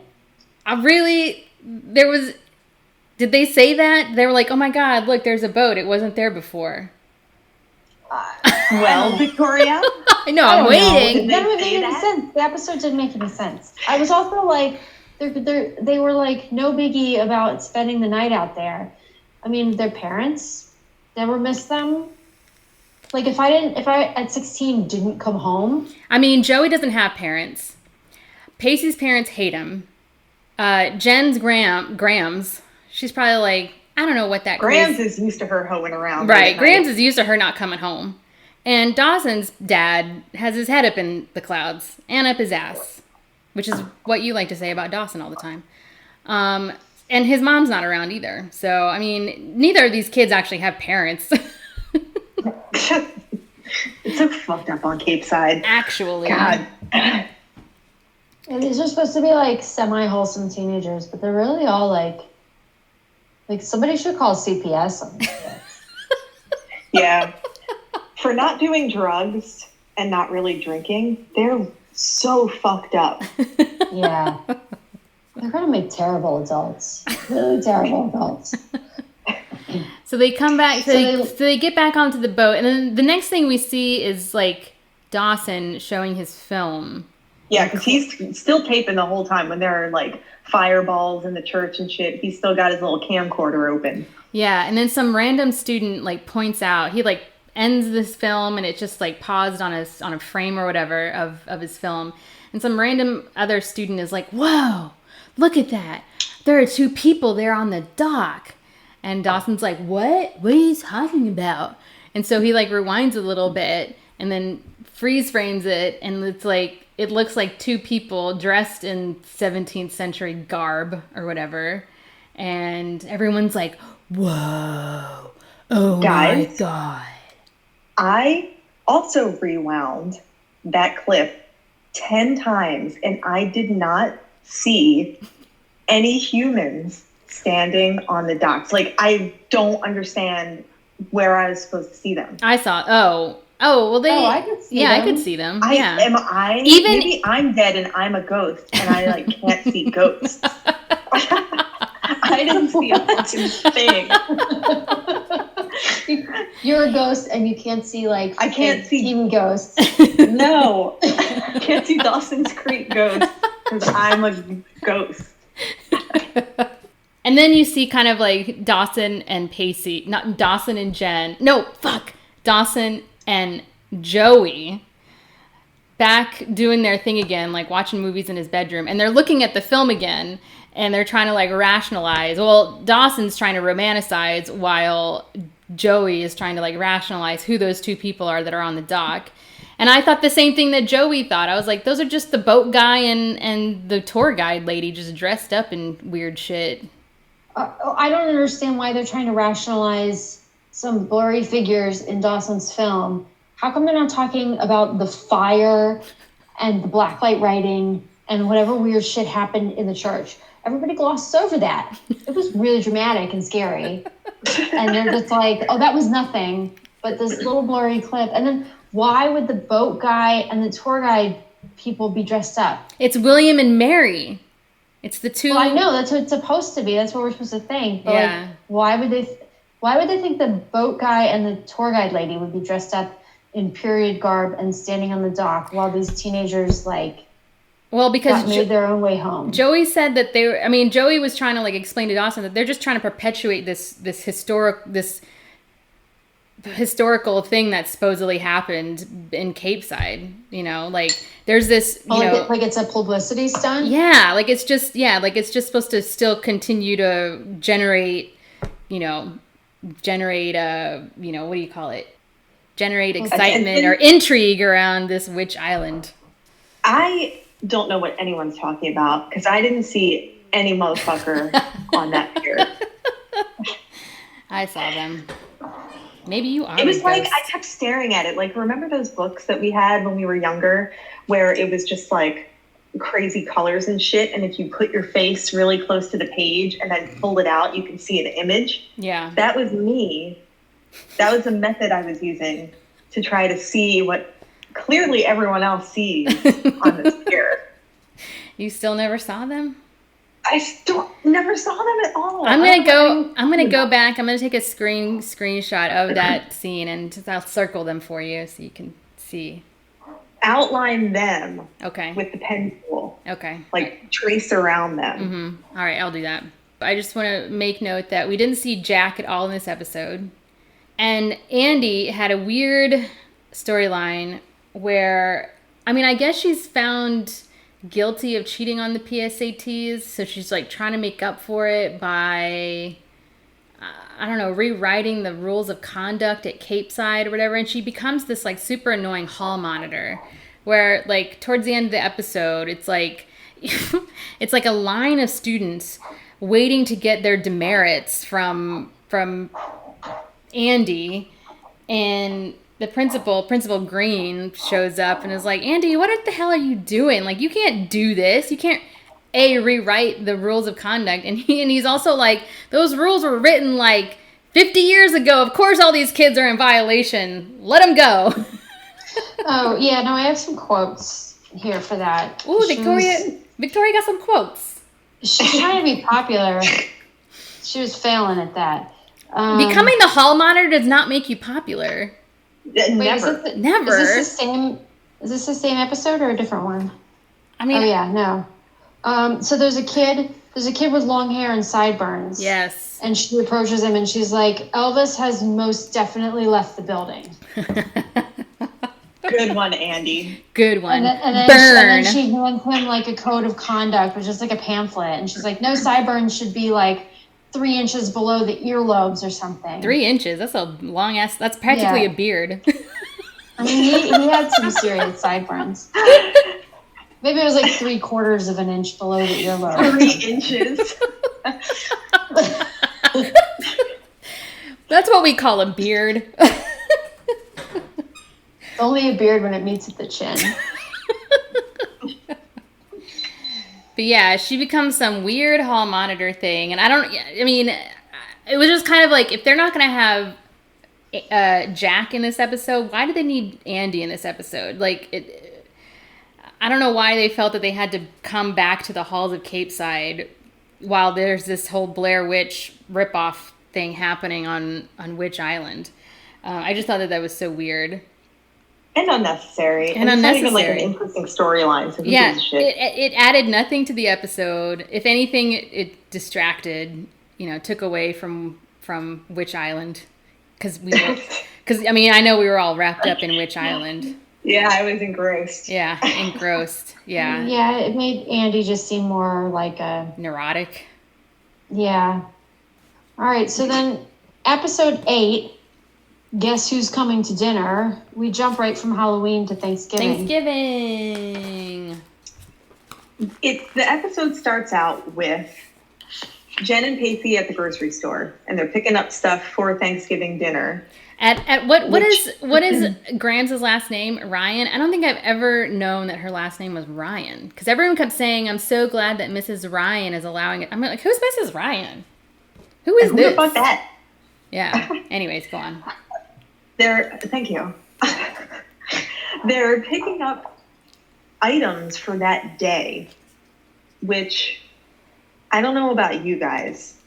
[SPEAKER 1] Did they say that? They were like, oh my God, look, there's a boat. It wasn't there before.
[SPEAKER 3] Well, Victoria.
[SPEAKER 1] I know, I'm waiting.
[SPEAKER 2] None of it made any sense. The episode didn't make any sense. I was also like, they were like, no biggie about spending the night out there. I mean, their parents never missed them. Like, if I at 16 didn't come home.
[SPEAKER 1] I mean, Joey doesn't have parents. Pacey's parents hate him. Jen's Graham's, she's probably like, I don't know what that
[SPEAKER 3] Graham's is used to her hoeing around.
[SPEAKER 1] Right, Graham's is used to her not coming home. And Dawson's dad has his head up in the clouds and up his ass, which is what you like to say about Dawson all the time. And his mom's not around either. So, I mean, neither of these kids actually have parents.
[SPEAKER 3] It's so fucked up on Capeside.
[SPEAKER 1] Actually.
[SPEAKER 3] God.
[SPEAKER 2] And these are supposed to be like semi-wholesome teenagers, but they're really all like somebody should call CPS on this shit.
[SPEAKER 3] Yeah. For not doing drugs and not really drinking, they're so fucked up.
[SPEAKER 2] Yeah. They're going to make terrible adults. Really terrible adults.
[SPEAKER 1] So they come back, so they get back onto the boat, and then the next thing we see is, like, Dawson showing his film.
[SPEAKER 3] Yeah, because he's still taping the whole time when there are, like, fireballs in the church and shit. He's still got his little camcorder open.
[SPEAKER 1] Yeah, and then some random student, like, points out, he, like, ends this film, and it just, like, paused on a frame or whatever of his film. And some random other student is like, whoa, look at that. There are 2 people there on the dock. And Dawson's like, what? What are you talking about? And so he, like, rewinds a little bit and then freeze frames it. And it's like, it looks like 2 people dressed in 17th century garb or whatever. And everyone's like, whoa. Oh, guys, my God.
[SPEAKER 3] I also rewound that clip 10 times, and I did not see any humans standing on the docks. Like, I don't understand where I was supposed to see them.
[SPEAKER 1] I saw. Oh, well,
[SPEAKER 2] I could see them.
[SPEAKER 1] I could see them.
[SPEAKER 3] Maybe I'm dead and I'm a ghost, and I, like, can't see ghosts. I didn't see a fucking thing.
[SPEAKER 2] You're a ghost, and you can't see, like,
[SPEAKER 3] I can't see
[SPEAKER 2] team ghosts.
[SPEAKER 3] No, I can't see Dawson's Creek ghost because I'm a ghost.
[SPEAKER 1] And then you see kind of like Dawson and Pacey, not Dawson and Jen. No, fuck. Dawson and Joey back doing their thing again, like watching movies in his bedroom. And they're looking at the film again, and they're trying to, like, rationalize. Well, Dawson's trying to romanticize while Joey is trying to, like, rationalize who those 2 people are that are on the dock. And I thought the same thing that Joey thought. I was like, those are just the boat guy and the tour guide lady just dressed up in weird shit.
[SPEAKER 2] I don't understand why they're trying to rationalize some blurry figures in Dawson's film. How come they're not talking about the fire and the blacklight writing and whatever weird shit happened in the church? Everybody glosses over that. It was really dramatic and scary. And they're just like, oh, that was nothing. But this little blurry clip. And then why would the boat guy and the tour guide people be dressed up?
[SPEAKER 1] It's William and Mary. It's the 2.
[SPEAKER 2] Well, I know that's what it's supposed to be. That's what we're supposed to think. But
[SPEAKER 1] yeah.
[SPEAKER 2] Like, why would they think the boat guy and the tour guide lady would be dressed up in period garb and standing on the dock while these teenagers, like,
[SPEAKER 1] because
[SPEAKER 2] made their own way home?
[SPEAKER 1] Joey said that Joey was trying to, like, explain to Dawson that they're just trying to perpetuate this historical thing that supposedly happened in Cape Side. You know, like, there's this,
[SPEAKER 2] like it's a publicity stunt.
[SPEAKER 1] Yeah, like it's just supposed to still continue to generate what do you call it? Generate excitement or intrigue around this witch island.
[SPEAKER 3] I don't know what anyone's talking about because I didn't see any motherfucker on that pier.
[SPEAKER 1] I saw them. Maybe you are.
[SPEAKER 3] It was like, I kept staring at it. Like, remember those books that we had when we were younger where it was just like crazy colors and shit, and if you put your face really close to the page and then pull it out, you can see an image?
[SPEAKER 1] Yeah.
[SPEAKER 3] That was me. That was the method I was using to try to see what clearly everyone else sees on this pier.
[SPEAKER 1] You still never saw them?
[SPEAKER 3] I still never saw them at all.
[SPEAKER 1] I'm gonna go back. I'm gonna take a screenshot of that scene and I'll circle them for you so you can see.
[SPEAKER 3] Outline them.
[SPEAKER 1] Okay.
[SPEAKER 3] With the pen tool.
[SPEAKER 1] Okay.
[SPEAKER 3] Like trace around them.
[SPEAKER 1] Mm-hmm. All right, I'll do that. I just want to make note that we didn't see Jack at all in this episode, and Andy had a weird storyline where, I guess she's found guilty of cheating on the PSATs, so she's like trying to make up for it by rewriting the rules of conduct at Cape Side or whatever, and she becomes this like super annoying hall monitor where like towards the end of the episode it's like it's like a line of students waiting to get their demerits from Andy, and the Principal Green, shows up and is like, Andy, what the hell are you doing? Like, you can't do this. You can't, rewrite the rules of conduct. And he's also like, those rules were written like 50 years ago. Of course all these kids are in violation. Let them go.
[SPEAKER 2] Oh, yeah. No, I have some quotes here for that.
[SPEAKER 1] Ooh, Victoria got some quotes.
[SPEAKER 2] She's trying to be popular. She was failing at that.
[SPEAKER 1] Becoming the hall monitor does not make you popular.
[SPEAKER 3] Never.
[SPEAKER 1] Never.
[SPEAKER 2] Is this the same episode or a different one?
[SPEAKER 1] I mean,
[SPEAKER 2] oh yeah, no. So there's a kid with long hair and sideburns.
[SPEAKER 1] Yes.
[SPEAKER 2] And she approaches him and she's like, Elvis has most definitely left the building.
[SPEAKER 3] Good one, Andy.
[SPEAKER 1] Good one.
[SPEAKER 2] And then she hands him like a code of conduct, which is like a pamphlet. And she's like, no sideburns should be like 3 inches below the earlobes or something.
[SPEAKER 1] 3 inches? That's a long ass. That's practically a beard.
[SPEAKER 2] I mean, he had some serious sideburns. Maybe it was like 3/4 of an inch below the earlobe.
[SPEAKER 3] 3 inches.
[SPEAKER 1] That's what we call a beard.
[SPEAKER 2] Only a beard when it meets at the chin.
[SPEAKER 1] But yeah, she becomes some weird hall monitor thing. And I mean, it was just kind of like, if they're not going to have Jack in this episode, why do they need Andy in this episode? Like, I don't know why they felt that they had to come back to the halls of Capeside while there's this whole Blair Witch ripoff thing happening on Witch Island. I just thought that was so weird.
[SPEAKER 3] And unnecessary.
[SPEAKER 1] And
[SPEAKER 3] it's
[SPEAKER 1] unnecessary.
[SPEAKER 3] not even like an interesting storyline. So
[SPEAKER 1] it added nothing to the episode. If anything, it distracted, took away from Witch Island. Because I mean, I know we were all wrapped up in Witch Island.
[SPEAKER 3] Yeah, I was engrossed.
[SPEAKER 1] Yeah, engrossed. Yeah.
[SPEAKER 2] Yeah, it made Andy just seem more like a...
[SPEAKER 1] neurotic.
[SPEAKER 2] Yeah. All right, so then episode 8, Guess Who's Coming to Dinner? We jump right from Halloween to Thanksgiving.
[SPEAKER 3] The episode starts out with Jen and Pacey at the grocery store, and they're picking up stuff for Thanksgiving dinner.
[SPEAKER 1] At what is Grands' last name? Ryan? I don't think I've ever known that her last name was Ryan, because everyone kept saying, "I'm so glad that Mrs. Ryan is allowing it." I'm like, who's Mrs. Ryan? Who is this?
[SPEAKER 3] Who the fuck that?
[SPEAKER 1] Yeah. Anyways, go on.
[SPEAKER 3] Thank you. They're picking up items for that day, which I don't know about you guys,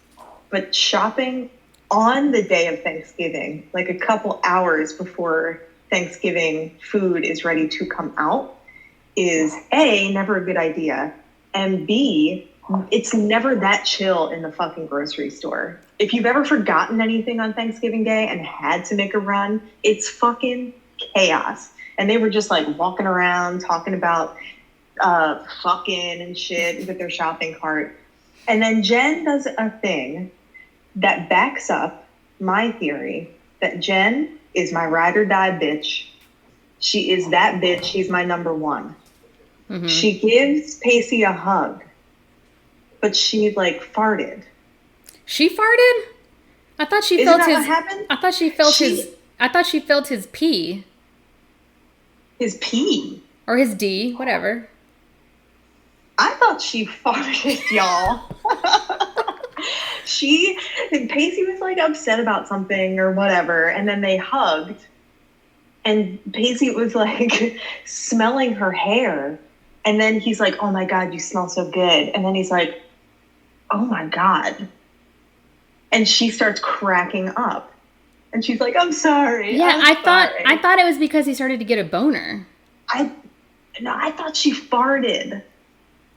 [SPEAKER 3] but shopping on the day of Thanksgiving, like a couple hours before Thanksgiving food is ready to come out, is A, never a good idea, and B, it's never that chill in the fucking grocery store. If you've ever forgotten anything on Thanksgiving Day and had to make a run, it's fucking chaos. And they were just like walking around talking about fucking and shit with their shopping cart. And then Jen does a thing that backs up my theory that Jen is my ride or die bitch. She is that bitch. She's my number one. Mm-hmm. She gives Pacey a hug, but she like farted.
[SPEAKER 1] She farted? I thought she felt his.
[SPEAKER 3] What happened?
[SPEAKER 1] I thought she felt his. I thought she felt his pee.
[SPEAKER 3] His pee
[SPEAKER 1] or his D, whatever.
[SPEAKER 3] I thought she farted, y'all. Pacey was like upset about something or whatever, and then they hugged, and Pacey was like smelling her hair, and then he's like, "Oh my God, you smell so good," and then he's like, "Oh my God," and she starts cracking up, and she's like, "I'm sorry."
[SPEAKER 1] Yeah, I thought it was because he started to get a boner.
[SPEAKER 3] I thought she farted.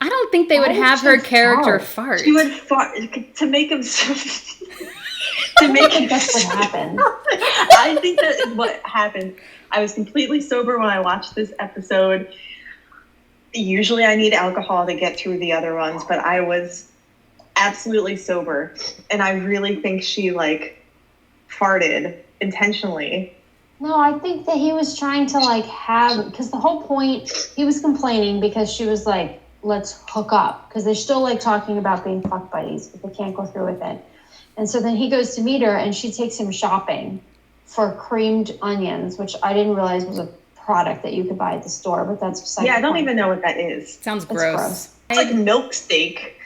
[SPEAKER 1] I don't think they would have her character fart.
[SPEAKER 3] She would fart to make him.
[SPEAKER 2] To make him. That's what happened.
[SPEAKER 3] I think that is what happened. I was completely sober when I watched this episode. Usually, I need alcohol to get through the other ones, but I was absolutely sober, and I really think she like farted intentionally.
[SPEAKER 2] No, I think that he was trying to because the whole point, he was complaining because she was like, let's hook up, because they're still like talking about being fuck buddies, but they can't go through with it. And so then he goes to meet her, and she takes him shopping for creamed onions, which I didn't realize was a product that you could buy at the store, but that's
[SPEAKER 3] I don't even know what that is.
[SPEAKER 1] Sounds gross.
[SPEAKER 3] It's like milk steak.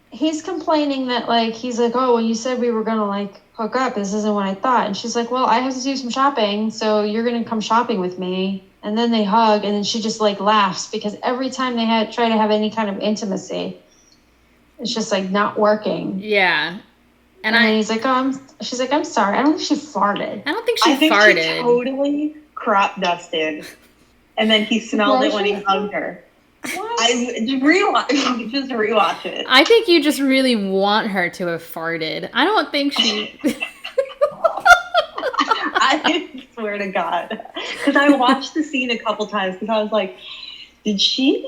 [SPEAKER 2] He's complaining that he's like, oh, well, you said we were gonna hook up. This isn't what I thought. And she's like, well, I have to do some shopping, so you're gonna come shopping with me. And then they hug, and then she just laughs, because every time they try to have any kind of intimacy, it's just like not working.
[SPEAKER 1] Yeah.
[SPEAKER 2] And he's like, she's like, I'm sorry. I don't think she farted.
[SPEAKER 1] I don't think she farted.
[SPEAKER 3] She totally crop dusted. And then he smelled it when he hugged her. What? Just rewatch it.
[SPEAKER 1] I think you just really want her to have farted. I don't think she...
[SPEAKER 3] I swear to God. Because I watched the scene a couple times because I was like, did she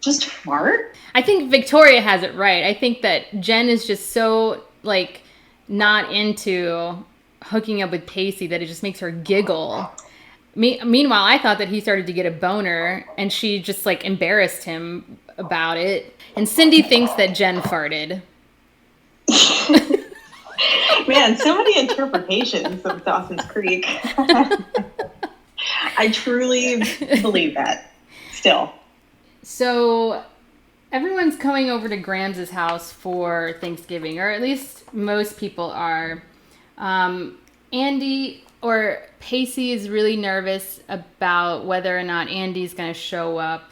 [SPEAKER 3] just fart?
[SPEAKER 1] I think Victoria has it right. I think that Jen is just so, like, not into hooking up with Pacey that it just makes her giggle. Meanwhile, I thought that he started to get a boner, and she just, like, embarrassed him about it. And Cindy thinks that Jen farted.
[SPEAKER 3] Man, so many interpretations of Dawson's Creek. I truly believe that still. So
[SPEAKER 1] everyone's coming over to Grams' house for Thanksgiving, or at least most people are. Andy or Pacey is really nervous about whether or not Andy's going to show up.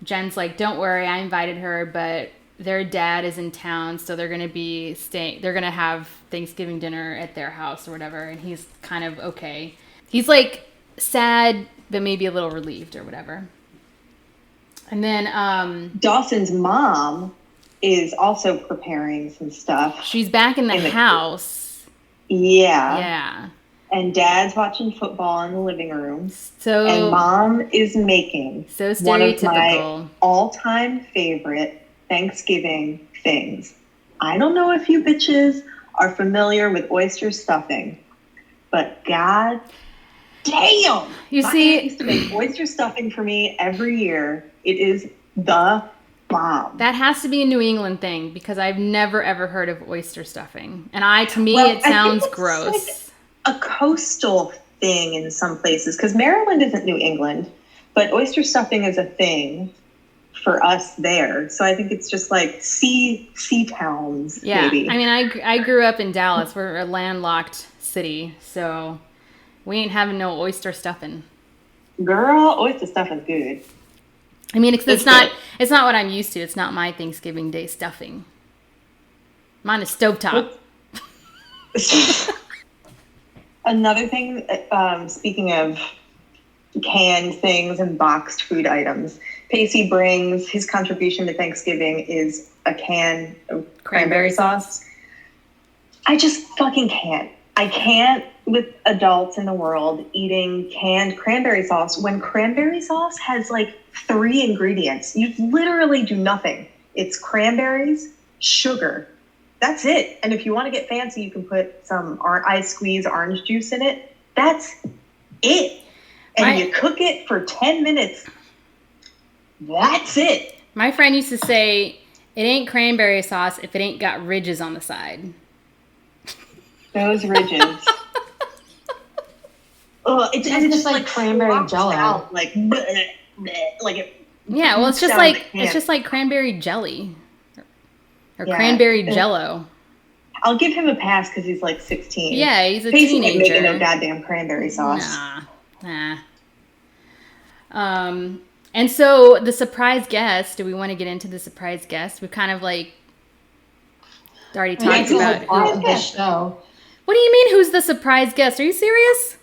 [SPEAKER 1] Jen's like, don't worry, I invited her, but their dad is in town, so they're going to be staying. They're going to have Thanksgiving dinner at their house or whatever, and he's kind of okay. He's like sad, but maybe a little relieved or whatever. And then
[SPEAKER 3] Dawson's mom is also preparing some stuff.
[SPEAKER 1] She's back in the house.
[SPEAKER 3] Yeah.
[SPEAKER 1] Yeah.
[SPEAKER 3] And Dad's watching football in the living room.
[SPEAKER 1] So,
[SPEAKER 3] and Mom is making
[SPEAKER 1] so
[SPEAKER 3] one of my all-time favorite Thanksgiving things. I don't know if you bitches are familiar with oyster stuffing, but God damn!
[SPEAKER 1] You
[SPEAKER 3] my
[SPEAKER 1] see,
[SPEAKER 3] aunt used to make oyster stuffing for me every year. It is the bomb.
[SPEAKER 1] That has to be a New England thing because I've never ever heard of oyster stuffing, and to me it sounds gross.
[SPEAKER 3] Like a coastal thing in some places because Maryland isn't New England, but oyster stuffing is a thing for us there. So I think it's just like sea towns.
[SPEAKER 1] Yeah,
[SPEAKER 3] maybe.
[SPEAKER 1] I mean, I grew up in Dallas. We're a landlocked city, so we ain't having no oyster stuffing.
[SPEAKER 3] Girl, oyster stuffing's good.
[SPEAKER 1] I mean, it's not what I'm used to. It's not my Thanksgiving Day stuffing. Mine is stovetop.
[SPEAKER 3] Another thing, speaking of canned things and boxed food items, Pacey brings his contribution to Thanksgiving is a can of cranberry sauce. I just fucking can't. I can't with adults in the world eating canned cranberry sauce when cranberry sauce has like 3 ingredients. You literally do nothing. It's cranberries, sugar. That's it. And if you want to get fancy, you can put some ice squeeze orange juice in it. That's it. And you cook it for 10 minutes. That's it.
[SPEAKER 1] My friend used to say, it ain't cranberry sauce if it ain't got ridges on the side.
[SPEAKER 3] Those ridges. It's just like
[SPEAKER 2] cranberry jello.
[SPEAKER 3] Out, like bleh, bleh, like it.
[SPEAKER 1] Yeah, well, it's just like cranberry jelly or cranberry jello.
[SPEAKER 3] I'll give him a pass because he's like 16.
[SPEAKER 1] Yeah, he's a
[SPEAKER 3] Pacey
[SPEAKER 1] teenager.
[SPEAKER 3] Ain't making no goddamn cranberry sauce.
[SPEAKER 1] Nah. And so the surprise guest. Do we want to get into the surprise guest? We've kind of like already talked about
[SPEAKER 2] the show.
[SPEAKER 1] What do you mean? Who's the surprise guest? Are you serious?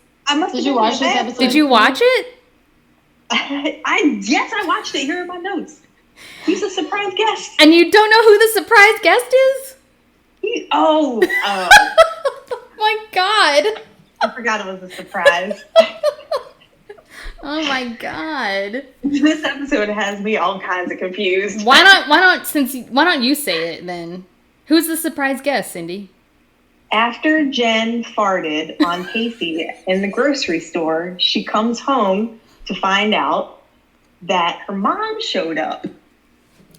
[SPEAKER 2] Did you watch this episode?
[SPEAKER 1] Did you watch it?
[SPEAKER 3] Yes, I watched it. Here are my notes. He's a surprise guest.
[SPEAKER 1] And you don't know who the surprise guest is?
[SPEAKER 3] Oh
[SPEAKER 1] my God.
[SPEAKER 3] I forgot it was a surprise.
[SPEAKER 1] Oh my God.
[SPEAKER 3] This episode has me all kinds of confused.
[SPEAKER 1] Why don't you say it then? Who's the surprise guest, Cindy?
[SPEAKER 3] After Jen farted on Pacey in the grocery store, she comes home to find out that her mom showed up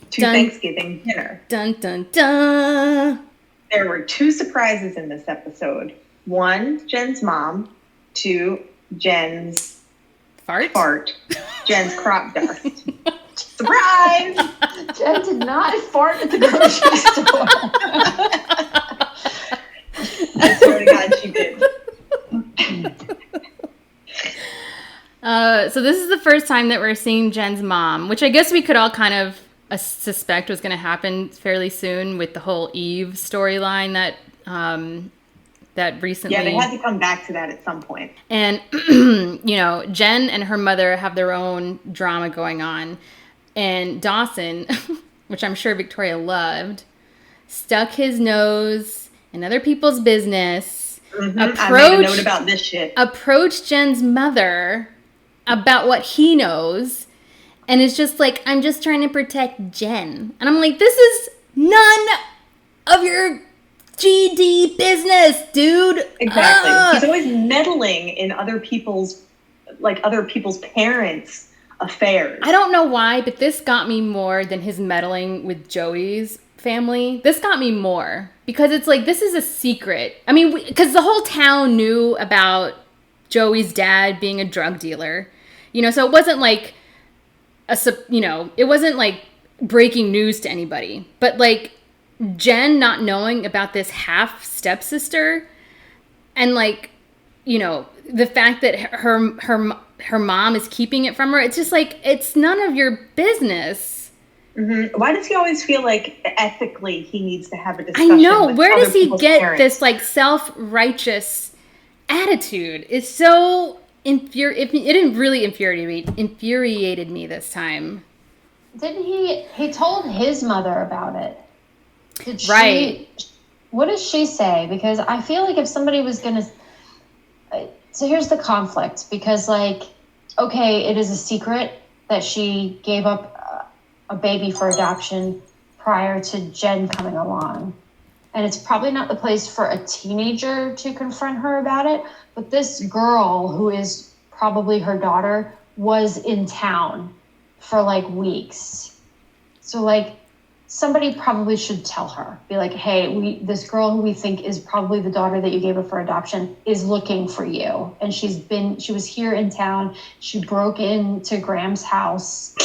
[SPEAKER 3] to Thanksgiving dinner.
[SPEAKER 1] Dun, dun, dun.
[SPEAKER 3] There were 2 surprises in this episode. 1, Jen's mom. 2, Jen's fart. Jen's crop dust. Surprise!
[SPEAKER 2] Jen did not fart at the grocery store.
[SPEAKER 3] I swear to God, she did.
[SPEAKER 1] So this is the first time that we're seeing Jen's mom, which I guess we could all kind of suspect was going to happen fairly soon with the whole Eve storyline that recently.
[SPEAKER 3] Yeah, they had to come back to that at some point.
[SPEAKER 1] And Jen and her mother have their own drama going on, and Dawson, which I'm sure Victoria loved, stuck his nose in other people's business.
[SPEAKER 3] Mm-hmm. I made a note about this shit.
[SPEAKER 1] Approached Jen's mother about what he knows, and it's just like, I'm just trying to protect Jen. And I'm like, this is none of your GD business, dude.
[SPEAKER 3] Exactly. He's always meddling in other people's parents' affairs.
[SPEAKER 1] I don't know why, but this got me more than his meddling with Joey's family. This got me more because it's like, this is a secret. I mean, because the whole town knew about Joey's dad being a drug dealer, so it wasn't like it wasn't like breaking news to anybody, but like Jen not knowing about this half stepsister, and like, the fact that her mom is keeping it from her, it's just like, it's none of your business.
[SPEAKER 3] Mm-hmm. Why does he always feel like ethically he needs to have a discussion?
[SPEAKER 1] I know. Where does he get
[SPEAKER 3] parents?
[SPEAKER 1] This like self-righteous attitude? It's so it didn't really infuriated me this time.
[SPEAKER 2] Didn't he told his mother about it?
[SPEAKER 1] Right.
[SPEAKER 2] What does she say? Because I feel like if somebody was going to... So here's the conflict. Because, like, okay, it is a secret that she gave up a baby for adoption prior to Jen coming along. And it's probably not the place for a teenager to confront her about it. But this girl, who is probably her daughter, was in town for, like, weeks. So, like, somebody probably should tell her, be like, hey, this girl who we think is probably the daughter that you gave her for adoption is looking for you. And she was here in town. She broke into Graham's house.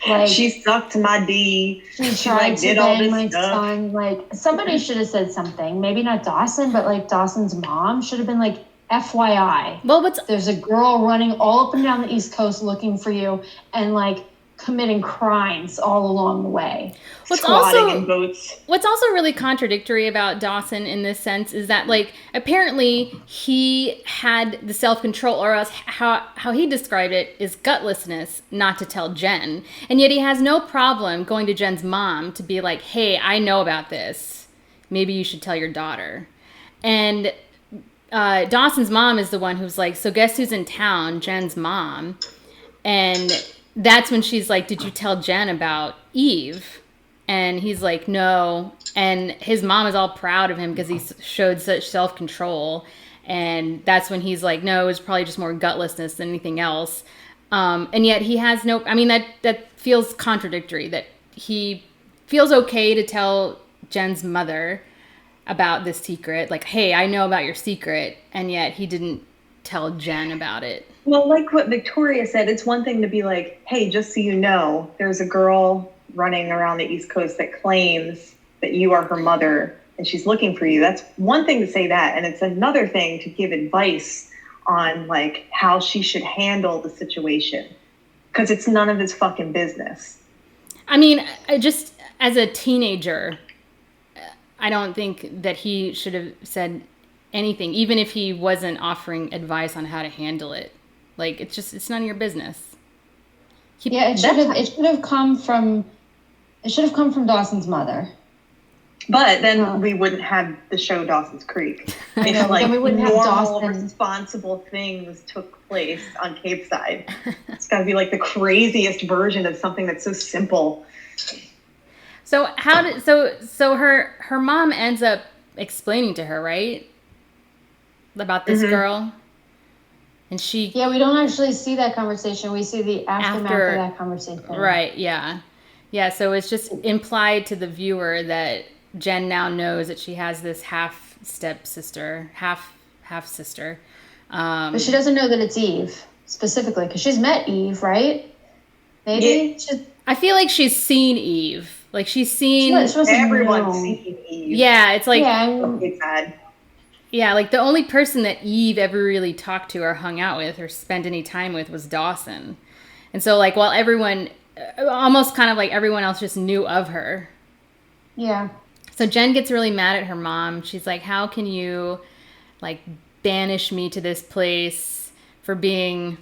[SPEAKER 2] Like,
[SPEAKER 3] she sucked my D.
[SPEAKER 2] She tried to bang my son. Like, somebody should have said something. Maybe not Dawson, but like Dawson's mom should have been like, FYI.
[SPEAKER 1] Well,
[SPEAKER 2] there's a girl running all up and down the East Coast looking for you, and like committing crimes all along the way.
[SPEAKER 1] What's also really contradictory about Dawson in this sense is that, like, apparently he had the self-control, or else how he described it is gutlessness, not to tell Jen. And yet he has no problem going to Jen's mom to be like, hey, I know about this. Maybe you should tell your daughter. And Dawson's mom is the one who's like, so guess who's in town? Jen's mom. And that's when she's like, did you tell Jen about Eve? And he's like, no. And his mom is all proud of him because he showed such self-control. And that's when he's like, no, it was probably just more gutlessness than anything else. And yet he has no, I mean, that feels contradictory, that he feels okay to tell Jen's mother about this secret. Like, hey, I know about your secret. And yet he didn't tell Jen about it.
[SPEAKER 3] Well, like what Victoria said, it's one thing to be like, hey, just so you know, there's a girl running around the East Coast that claims that you are her mother and she's looking for you. That's one thing to say that. And it's another thing to give advice on like how she should handle the situation, because it's none of his fucking business.
[SPEAKER 1] I mean, just as a teenager, I don't think that he should have said anything, even if he wasn't offering advice on how to handle it. Like, it's none of your business.
[SPEAKER 2] It should have come from Dawson's mother.
[SPEAKER 3] But then we wouldn't have the show Dawson's Creek. If like
[SPEAKER 2] we wouldn't have
[SPEAKER 3] normal,
[SPEAKER 2] Dawson.
[SPEAKER 3] responsible things took place on Cape Side. It's got to be like the craziest version of something that's so simple.
[SPEAKER 1] So her mom ends up explaining to her, right, about this girl, and she
[SPEAKER 2] we don't actually see that conversation. We see the aftermath of that conversation.
[SPEAKER 1] Right? Yeah. So it's just implied to the viewer that Jen now knows that she has this half sister.
[SPEAKER 2] But she doesn't know that it's Eve specifically, because she's met Eve, right? Maybe.
[SPEAKER 3] Yeah.
[SPEAKER 1] I feel like she's seen Eve. Like she's seen
[SPEAKER 3] everyone's seen Eve.
[SPEAKER 1] Yeah, it's like
[SPEAKER 3] Yeah,
[SPEAKER 1] like the only person that Eve ever really talked to or hung out with or spent any time with was Dawson. And so like while everyone almost kind of like everyone else just knew of her.
[SPEAKER 2] Yeah.
[SPEAKER 1] So Jen gets really mad at her mom. She's like, how can you like banish me to this place for being,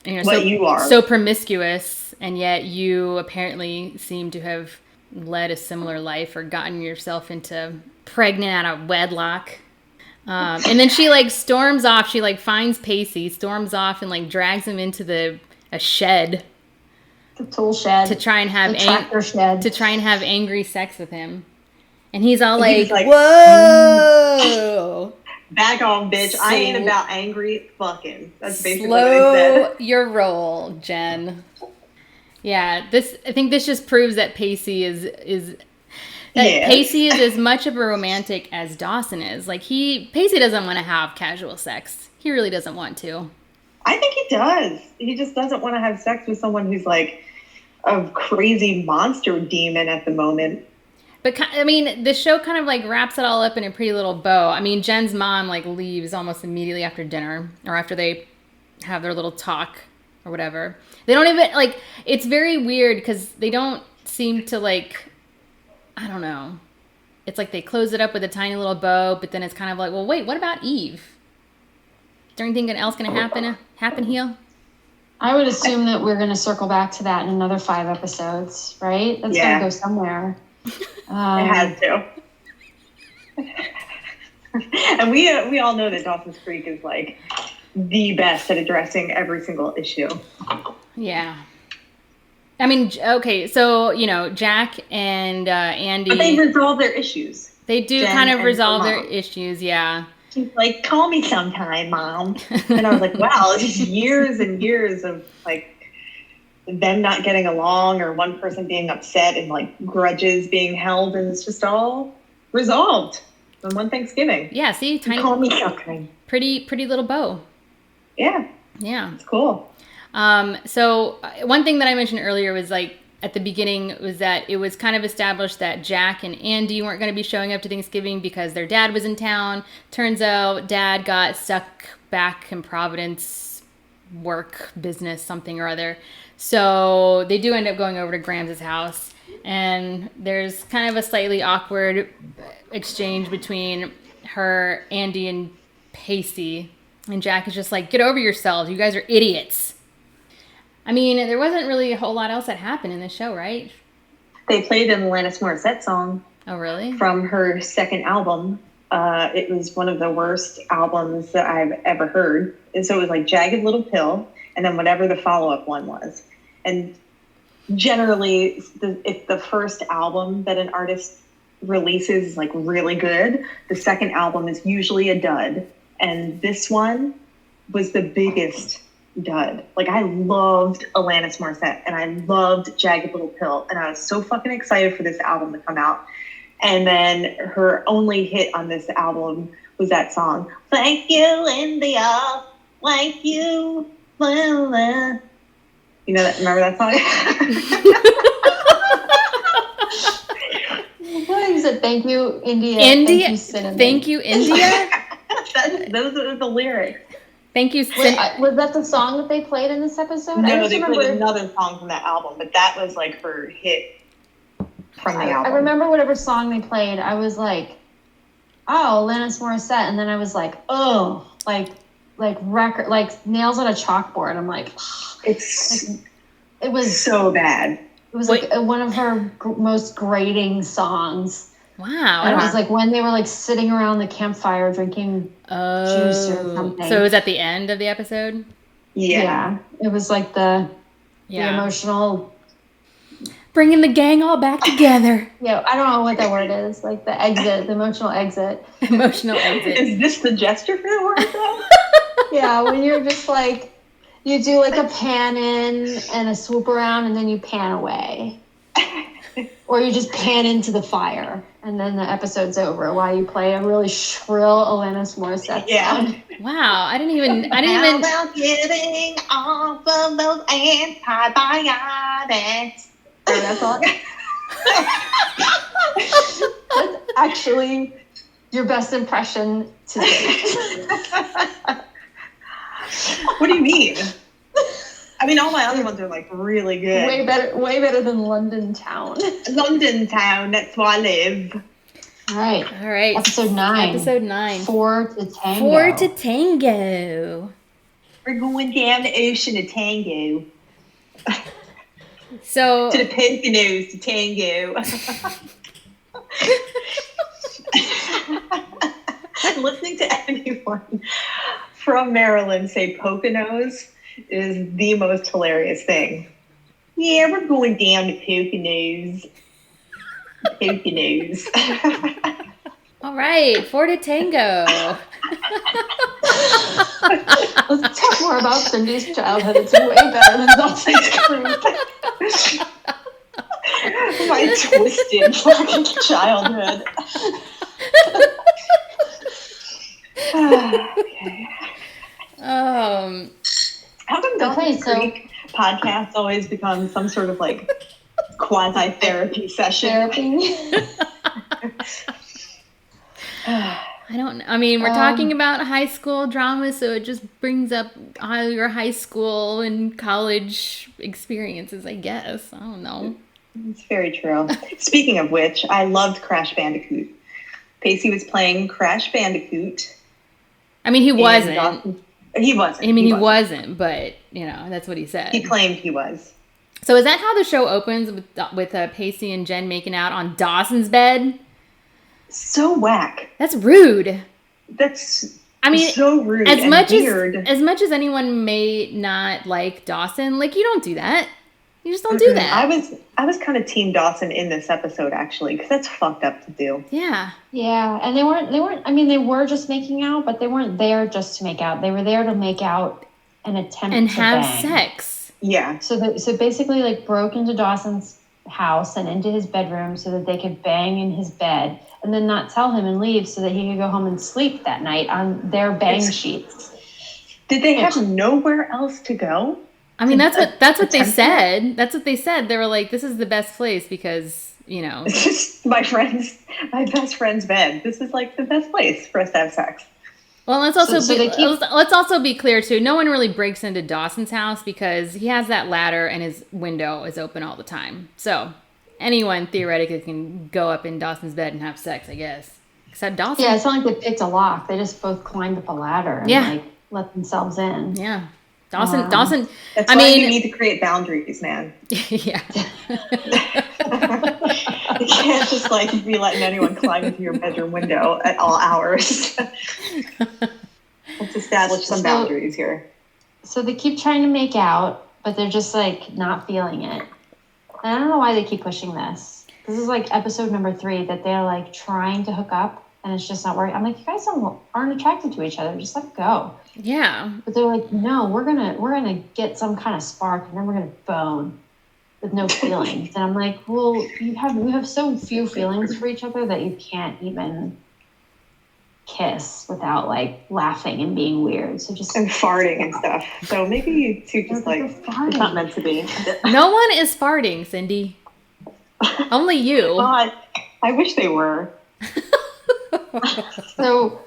[SPEAKER 1] so promiscuous, and yet you apparently seem to have led a similar life or gotten yourself into pregnant out of wedlock. And then she like storms off. She like finds Pacey, storms off, and like drags him into a shed.
[SPEAKER 2] The tool shed.
[SPEAKER 1] To try and have
[SPEAKER 2] tractor shed.
[SPEAKER 1] To try and have angry sex with him. And he's all like,
[SPEAKER 3] he's like,
[SPEAKER 1] whoa.
[SPEAKER 3] Back on, bitch. I ain't about angry fucking. That's basically
[SPEAKER 1] what
[SPEAKER 3] I said.
[SPEAKER 1] Your roll, Jen. Yeah, I think this just proves that Pacey is Pacey is as much of a romantic as Dawson is. Like Pacey doesn't want to have casual sex. He really doesn't want to.
[SPEAKER 3] I think he does. He just doesn't want to have sex with someone who's like a crazy monster demon at the moment.
[SPEAKER 1] But I mean, the show kind of like wraps it all up in a pretty little bow. I mean, Jen's mom like leaves almost immediately after dinner, or after they have their little talk or whatever. They don't even like, it's very weird because they don't seem to like, I don't know. It's like they close it up with a tiny little bow, but then it's kind of like, well, wait, what about Eve? Is there anything else going to happen here?
[SPEAKER 2] I would assume that we're going to circle back to that in another 5 episodes, right? That's going to go somewhere.
[SPEAKER 3] It had to. And we all know that Dawson's Creek is like the best at addressing every single issue.
[SPEAKER 1] Yeah. I mean, okay, so, Jack and Andy...
[SPEAKER 3] But they resolve their issues.
[SPEAKER 1] They do
[SPEAKER 3] Jen
[SPEAKER 1] kind of resolve
[SPEAKER 3] her
[SPEAKER 1] their issues, yeah.
[SPEAKER 3] She's like, call me sometime, Mom. And I was like, wow, it's just years and years of, like, them not getting along or one person being upset and, like, grudges being held, and it's just all resolved on one Thanksgiving.
[SPEAKER 1] Yeah, see? Tiny...
[SPEAKER 3] Call me sometime.
[SPEAKER 1] Pretty little bow.
[SPEAKER 3] Yeah.
[SPEAKER 1] Yeah.
[SPEAKER 3] It's cool.
[SPEAKER 1] So one thing that I mentioned earlier was like at the beginning was that it was kind of established that Jack and Andy weren't going to be showing up to Thanksgiving because their dad was in town. Turns out Dad got stuck back in Providence, work, business, something or other. So they do end up going over to Grams' house, and there's kind of a slightly awkward exchange between her, Andy, and Pacey. And Jack is just like, get over yourselves. You guys are idiots. I mean, there wasn't really a whole lot else that happened in this show, right?
[SPEAKER 3] They played an Alanis Morissette song.
[SPEAKER 1] Oh, really?
[SPEAKER 3] From her second album. It was one of the worst albums that I've ever heard. And so it was like Jagged Little Pill, and then whatever the follow-up one was. And generally, if the first album that an artist releases is like really good, the second album is usually a dud. And this one was the biggest dud. Like, I loved Alanis Morissette, and I loved Jagged Little Pill, and I was so fucking excited for this album to come out. And then her only hit on this album was that song, Thank You, India, thank you. You know that? Remember that song?
[SPEAKER 2] What is it? Thank you, India.
[SPEAKER 1] India.
[SPEAKER 2] Thank you, Cinnamon.
[SPEAKER 1] Thank you, India.
[SPEAKER 3] Those are the lyrics.
[SPEAKER 1] Thank you.
[SPEAKER 2] Was that the song that they played in this episode?
[SPEAKER 3] No, they played another song from that album, but that was like her hit from the album.
[SPEAKER 2] I remember whatever song they played. I was like, oh, Alanis Morissette, and then I was like, oh, like record, like nails on a chalkboard. I'm like, it was
[SPEAKER 3] so bad.
[SPEAKER 2] It was like one of her most grating songs.
[SPEAKER 1] Wow.
[SPEAKER 2] And it was like when they were like sitting around the campfire drinking juice or something.
[SPEAKER 1] So it was at the end of the episode?
[SPEAKER 2] Yeah. It was like the emotional...
[SPEAKER 1] Bringing the gang all back together.
[SPEAKER 2] Yeah, I don't know what that word is. Like the exit, the emotional exit.
[SPEAKER 1] Emotional exit.
[SPEAKER 3] Is this the gesture for the word though?
[SPEAKER 2] Yeah, when you're just like, you do like a pan in and a swoop around and then you pan away. Or you just pan into the fire and then the episode's over while you play a really shrill Alanis Morissette song.
[SPEAKER 1] Wow, I didn't even
[SPEAKER 3] How about getting off of those antibiotics? That's all.
[SPEAKER 2] That's actually your best impression today.
[SPEAKER 3] What do you mean? I mean, all my other ones are like really good.
[SPEAKER 2] Way better than London Town.
[SPEAKER 3] London Town, that's where I live.
[SPEAKER 2] All right. Episode 9. 4 to Tango.
[SPEAKER 1] 4 to Tango.
[SPEAKER 3] We're going down the ocean to Tango.
[SPEAKER 1] So
[SPEAKER 3] to the Poconos to Tango. Listening to anyone from Maryland say Poconos is the most hilarious thing. Yeah, we're going down to Poconos. Poconos.
[SPEAKER 1] All right, 4 to Tango.
[SPEAKER 2] Let's talk more about Cindy's childhood. It's way better than Dawson's group.
[SPEAKER 3] My twisted fucking childhood. Okay. How come Dawson's Creek podcast always becomes some sort of like quasi-therapy session?
[SPEAKER 1] I mean, we're talking about high school drama, so it just brings up all your high school and college experiences, I guess. I don't know.
[SPEAKER 3] It's very true. Speaking of which, I loved Crash Bandicoot. Pacey was playing Crash Bandicoot.
[SPEAKER 1] I mean, he wasn't.
[SPEAKER 3] He wasn't.
[SPEAKER 1] I mean, he wasn't, but, you know, that's what he said.
[SPEAKER 3] He claimed he was.
[SPEAKER 1] So is that how the show opens with Pacey and Jen making out on Dawson's bed?
[SPEAKER 3] So whack.
[SPEAKER 1] That's rude.
[SPEAKER 3] That's
[SPEAKER 1] so rude
[SPEAKER 3] and weird.
[SPEAKER 1] As much as anyone may not like Dawson, like, you don't do that. You just don't do that.
[SPEAKER 3] I was kind of team Dawson in this episode, actually, because that's fucked up to do.
[SPEAKER 1] Yeah.
[SPEAKER 2] Yeah, and they weren't, I mean, they were just making out, but they weren't there just to make out. They were there to make out and attempt
[SPEAKER 1] and
[SPEAKER 2] to
[SPEAKER 1] have
[SPEAKER 2] bang.
[SPEAKER 1] sex.
[SPEAKER 3] Yeah.
[SPEAKER 2] So basically, like, broke into Dawson's house and into his bedroom so that they could bang in his bed and then not tell him and leave so that he could go home and sleep that night on their bang sheets.
[SPEAKER 3] Did they have nowhere else to go?
[SPEAKER 1] I mean, that's what they said. That's what they said. They were like, this is the best place because, you know.
[SPEAKER 3] It's just my best friend's bed. This is like the best place for us to have sex.
[SPEAKER 1] Well, let's also be clear too. No one really breaks into Dawson's house because he has that ladder and his window is open all the time. So anyone theoretically can go up in Dawson's bed and have sex, I guess. Except Dawson.
[SPEAKER 2] Yeah, it's not like they picked a lock. They just both climbed up a ladder and like let themselves in.
[SPEAKER 1] Yeah. Dawson.
[SPEAKER 3] That's why you need to create boundaries, man.
[SPEAKER 1] Yeah.
[SPEAKER 3] You can't just like be letting anyone climb into your bedroom window at all hours. Let's establish some boundaries here.
[SPEAKER 2] So they keep trying to make out, but they're just like not feeling it. And I don't know why they keep pushing this. This is like episode number 3 that they're like trying to hook up and it's just not working. I'm like, you guys aren't attracted to each other. Just let it go.
[SPEAKER 1] Yeah.
[SPEAKER 2] But they're like, no, we're gonna get some kind of spark and then we're gonna bone with no feelings. And I'm like, well, you have so few feelings for each other that you can't even kiss without like laughing and being weird. So just
[SPEAKER 3] and farting and stuff. So maybe you two just like it's not meant to be.
[SPEAKER 1] No one is farting, Cindy. Only you.
[SPEAKER 3] God, I wish they were.
[SPEAKER 2] So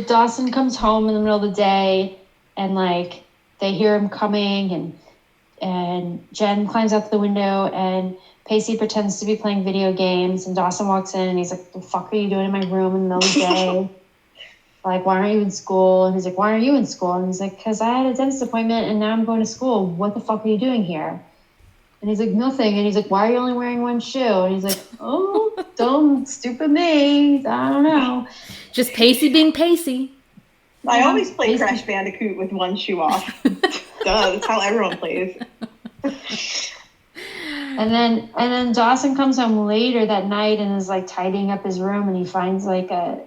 [SPEAKER 2] Dawson comes home in the middle of the day and like they hear him coming and Jen climbs out the window and Pacey pretends to be playing video games and Dawson walks in and he's like, the fuck are you doing in my room in the middle of the day? Like, why aren't you in school? And he's like, why are you in school? And he's like, because I had a dentist appointment and now I'm going to school. What the fuck are you doing here? And he's like, nothing. And he's like, why are you only wearing one shoe? And he's like, oh, dumb, stupid me. I don't know.
[SPEAKER 1] Just Pacey being Pacey.
[SPEAKER 3] I always play Crash Bandicoot with one shoe off. Duh, that's how everyone plays.
[SPEAKER 2] And then Dawson comes home later that night and is like tidying up his room and he finds like an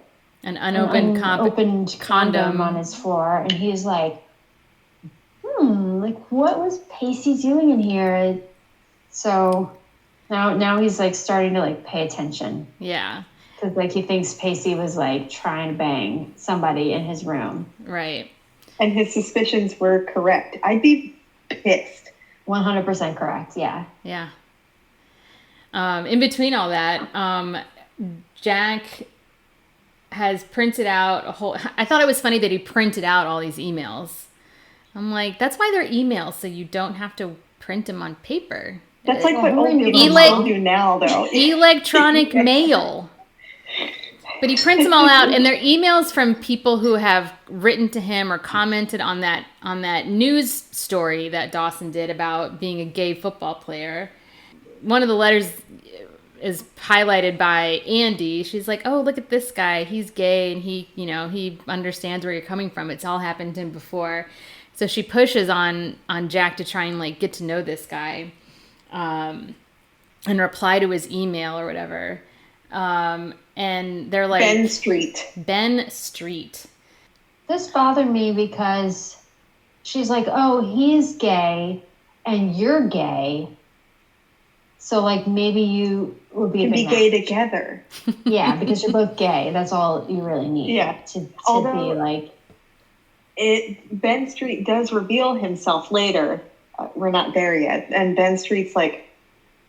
[SPEAKER 2] unopened condom on his floor and he's like, like what was Pacey doing in here? So now he's like starting to like pay attention.
[SPEAKER 1] Yeah.
[SPEAKER 2] Because like he thinks Pacey was like trying to bang somebody in his room.
[SPEAKER 1] Right.
[SPEAKER 3] And his suspicions were correct. I'd be pissed.
[SPEAKER 2] 100% correct. Yeah.
[SPEAKER 1] Yeah. In between all that, Jack has printed out I thought it was funny that he printed out all these emails. I'm like, that's why they're emails, so you don't have to print them on paper.
[SPEAKER 3] That's like what old people still do now, though.
[SPEAKER 1] Electronic mail. But he prints them all out, and they're emails from people who have written to him or commented on that news story that Dawson did about being a gay football player. One of the letters is highlighted by Andy. She's like, "Oh, look at this guy. He's gay, and he understands where you're coming from. It's all happened to him before." So she pushes on Jack to try and like get to know this guy, and reply to his email or whatever. And they're like, Ben Street.
[SPEAKER 2] This bothered me because she's like, oh, he's gay and you're gay. So like maybe you would be
[SPEAKER 3] gay together.
[SPEAKER 2] Yeah, because you're both gay. That's all you really need.
[SPEAKER 3] Yeah.
[SPEAKER 2] To be like.
[SPEAKER 3] Ben Street does reveal himself later. We're not there yet. And Ben Street's like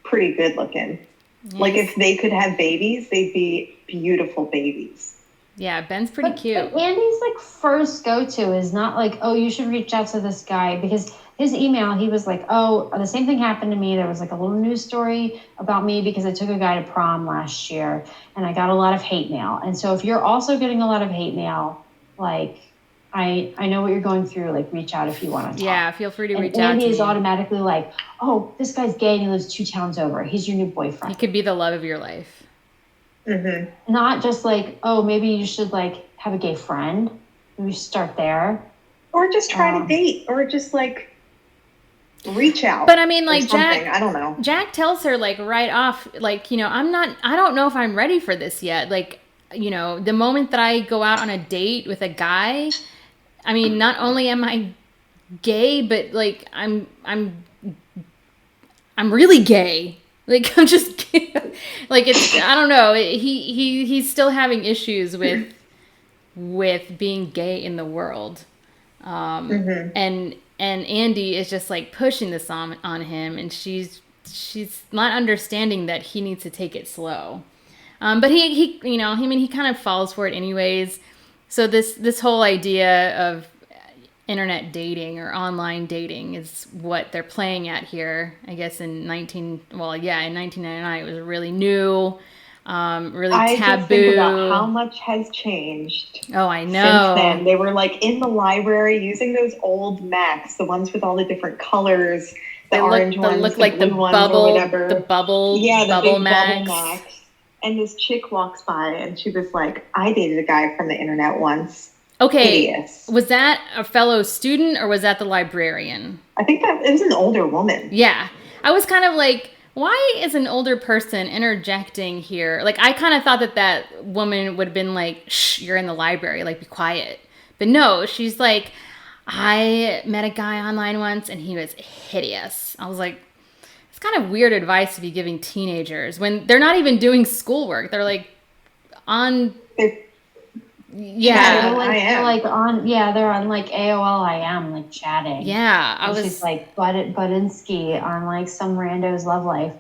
[SPEAKER 3] pretty good looking. Yes. Like if they could have babies, they'd be beautiful babies.
[SPEAKER 1] Yeah, Ben's pretty cute.
[SPEAKER 2] But Andy's like first go-to is not like, oh, you should reach out to this guy, because his email, he was like, oh, the same thing happened to me. There was like a little news story about me because I took a guy to prom last year and I got a lot of hate mail. And so if you're also getting a lot of hate mail, like I know what you're going through, like reach out if you want to talk.
[SPEAKER 1] Yeah, feel free to reach out.
[SPEAKER 2] Andy is automatically like, oh, this guy's gay and he lives 2 towns over. He's your new boyfriend.
[SPEAKER 1] He could be the love of your life.
[SPEAKER 3] Mm-hmm.
[SPEAKER 2] Not just like, oh, maybe you should like have a gay friend. Maybe we should start there.
[SPEAKER 3] Or just try to date, or just like reach out.
[SPEAKER 1] But I mean, like Jack,
[SPEAKER 3] I don't know.
[SPEAKER 1] Jack tells her like right off, like, I don't know if I'm ready for this yet. Like, the moment that I go out on a date with a guy, I mean, not only am I gay, but like I'm really gay. Like I'm just like I don't know. He's still having issues with being gay in the world. And Andy is just like pushing this on him, and she's not understanding that he needs to take it slow. But he kind of falls for it anyways. So this whole idea of internet dating or online dating is what they're playing at here. I guess in 1999 it was really new, really taboo.
[SPEAKER 3] I just think about how much has changed.
[SPEAKER 1] Oh, I know.
[SPEAKER 3] Since then, they were like in the library using those old Macs, the ones with all the different colors, the orange ones,
[SPEAKER 1] look
[SPEAKER 3] the
[SPEAKER 1] like
[SPEAKER 3] blue
[SPEAKER 1] the
[SPEAKER 3] ones,
[SPEAKER 1] bubble,
[SPEAKER 3] or whatever.
[SPEAKER 1] The bubble,
[SPEAKER 3] yeah, the
[SPEAKER 1] bubble
[SPEAKER 3] big
[SPEAKER 1] Macs.
[SPEAKER 3] Bubble Macs. And this chick walks by, and she was like, "I dated a guy from the internet once."
[SPEAKER 1] Okay,
[SPEAKER 3] hideous.
[SPEAKER 1] Was that a fellow student or was that the librarian?
[SPEAKER 3] I think that it was an older woman.
[SPEAKER 1] Yeah, I was kind of like, why is an older person interjecting here? Like, I kind of thought that woman would have been like, shh, you're in the library, like, be quiet. But no, she's like, I met a guy online once and he was hideous. I was like, it's kind of weird advice to be giving teenagers when they're not even doing schoolwork. They're like on...
[SPEAKER 2] Yeah, they're on like AOL IM, like chatting.
[SPEAKER 1] Yeah, I was
[SPEAKER 2] just like Budinsky on like some rando's love life.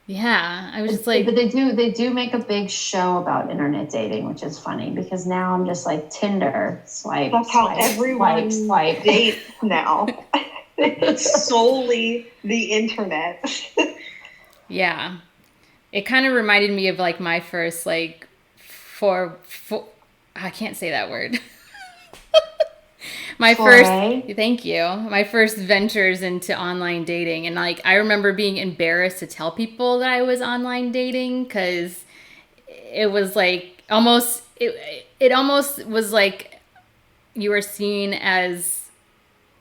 [SPEAKER 1] Yeah, I was just like,
[SPEAKER 2] but they do make a big show about internet dating, which is funny because now I'm just like Tinder swipe.
[SPEAKER 3] That's how everyone
[SPEAKER 2] swipe
[SPEAKER 3] dates now. It's solely the internet.
[SPEAKER 1] Yeah, it kind of reminded me of like my first like I can't say that word. My first ventures into online dating. And like, I remember being embarrassed to tell people that I was online dating because it was like it almost was like you were seen as,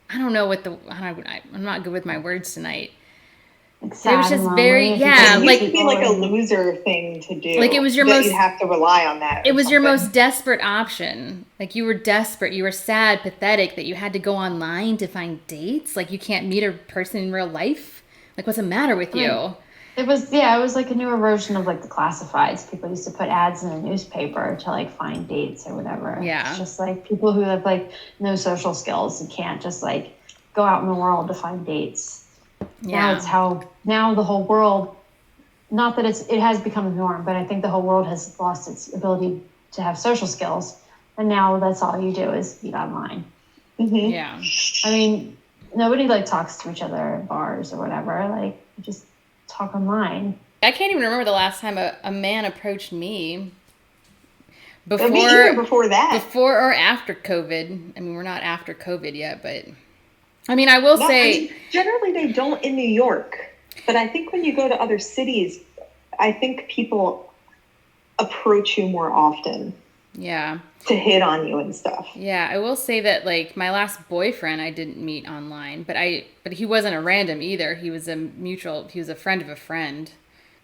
[SPEAKER 1] I don't know I'm not good with my words tonight.
[SPEAKER 2] Like
[SPEAKER 1] it was just very,
[SPEAKER 3] it used to be like a loser thing to do.
[SPEAKER 1] Like it was you
[SPEAKER 3] have to rely on that.
[SPEAKER 1] It was your most desperate option. Like you were desperate, you were sad, pathetic that you had to go online to find dates. Like you can't meet a person in real life. Like what's the matter with you?
[SPEAKER 2] It was like a newer version of like the classifieds. People used to put ads in a newspaper to like find dates or whatever.
[SPEAKER 1] Yeah.
[SPEAKER 2] It's just like people who have like no social skills and can't just like go out in the world to find dates.
[SPEAKER 1] Yeah.
[SPEAKER 2] Now the whole world, not that it has become a norm, but I think the whole world has lost its ability to have social skills. And now that's all you do is meet online.
[SPEAKER 3] Mm-hmm.
[SPEAKER 1] Yeah.
[SPEAKER 2] I mean, nobody like talks to each other at bars or whatever. Like, you just talk online.
[SPEAKER 1] I can't even remember the last time a man approached me.
[SPEAKER 3] Me either before that.
[SPEAKER 1] Before or after COVID. I mean, we're not after COVID yet, but I mean, I will say
[SPEAKER 3] generally they don't in New York, but I think when you go to other cities, I think people approach you more often.
[SPEAKER 1] Yeah.
[SPEAKER 3] To hit on you and stuff.
[SPEAKER 1] Yeah, I will say that like my last boyfriend I didn't meet online, but he wasn't a random either. He was a friend of a friend.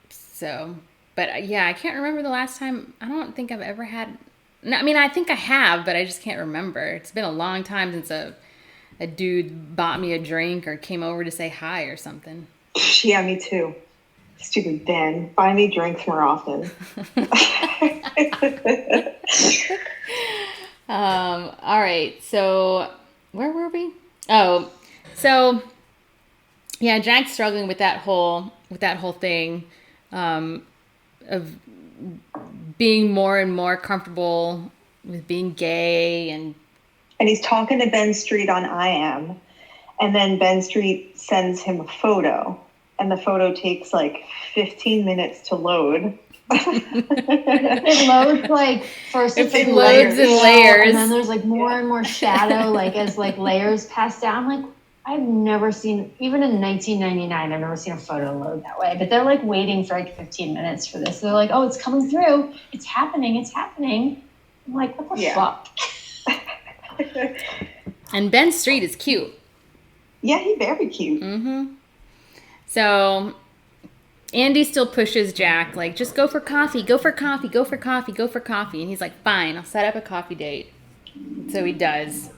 [SPEAKER 1] So, but yeah, I can't remember the last time. I don't think I've ever had. No, I mean, I think I have, but I just can't remember. It's been a long time since a dude bought me a drink or came over to say hi or something.
[SPEAKER 3] Yeah, me too. Stupid Ben. Buy me drinks more often.
[SPEAKER 1] All right. So where were we? Oh, so yeah, Jack's struggling with that whole thing of being more and more comfortable with being gay, and
[SPEAKER 3] he's talking to Ben Street on IM, and then Ben Street sends him a photo, and the photo takes like 15 minutes to load.
[SPEAKER 2] It loads like first it's
[SPEAKER 1] it
[SPEAKER 2] like
[SPEAKER 1] loads in layers,
[SPEAKER 2] and then there's like more and more shadow like as like layers pass down. Like I've never seen, even in 1999, I've never seen a photo load that way. But they're like waiting for like 15 minutes for this. They're like, oh, it's coming through. It's happening. I'm like, what the fuck?
[SPEAKER 1] And Ben Street is cute.
[SPEAKER 3] Yeah, he's very cute.
[SPEAKER 1] Mm-hmm. So Andy still pushes Jack, like, just go for coffee. And he's like, fine, I'll set up a coffee date. So he does.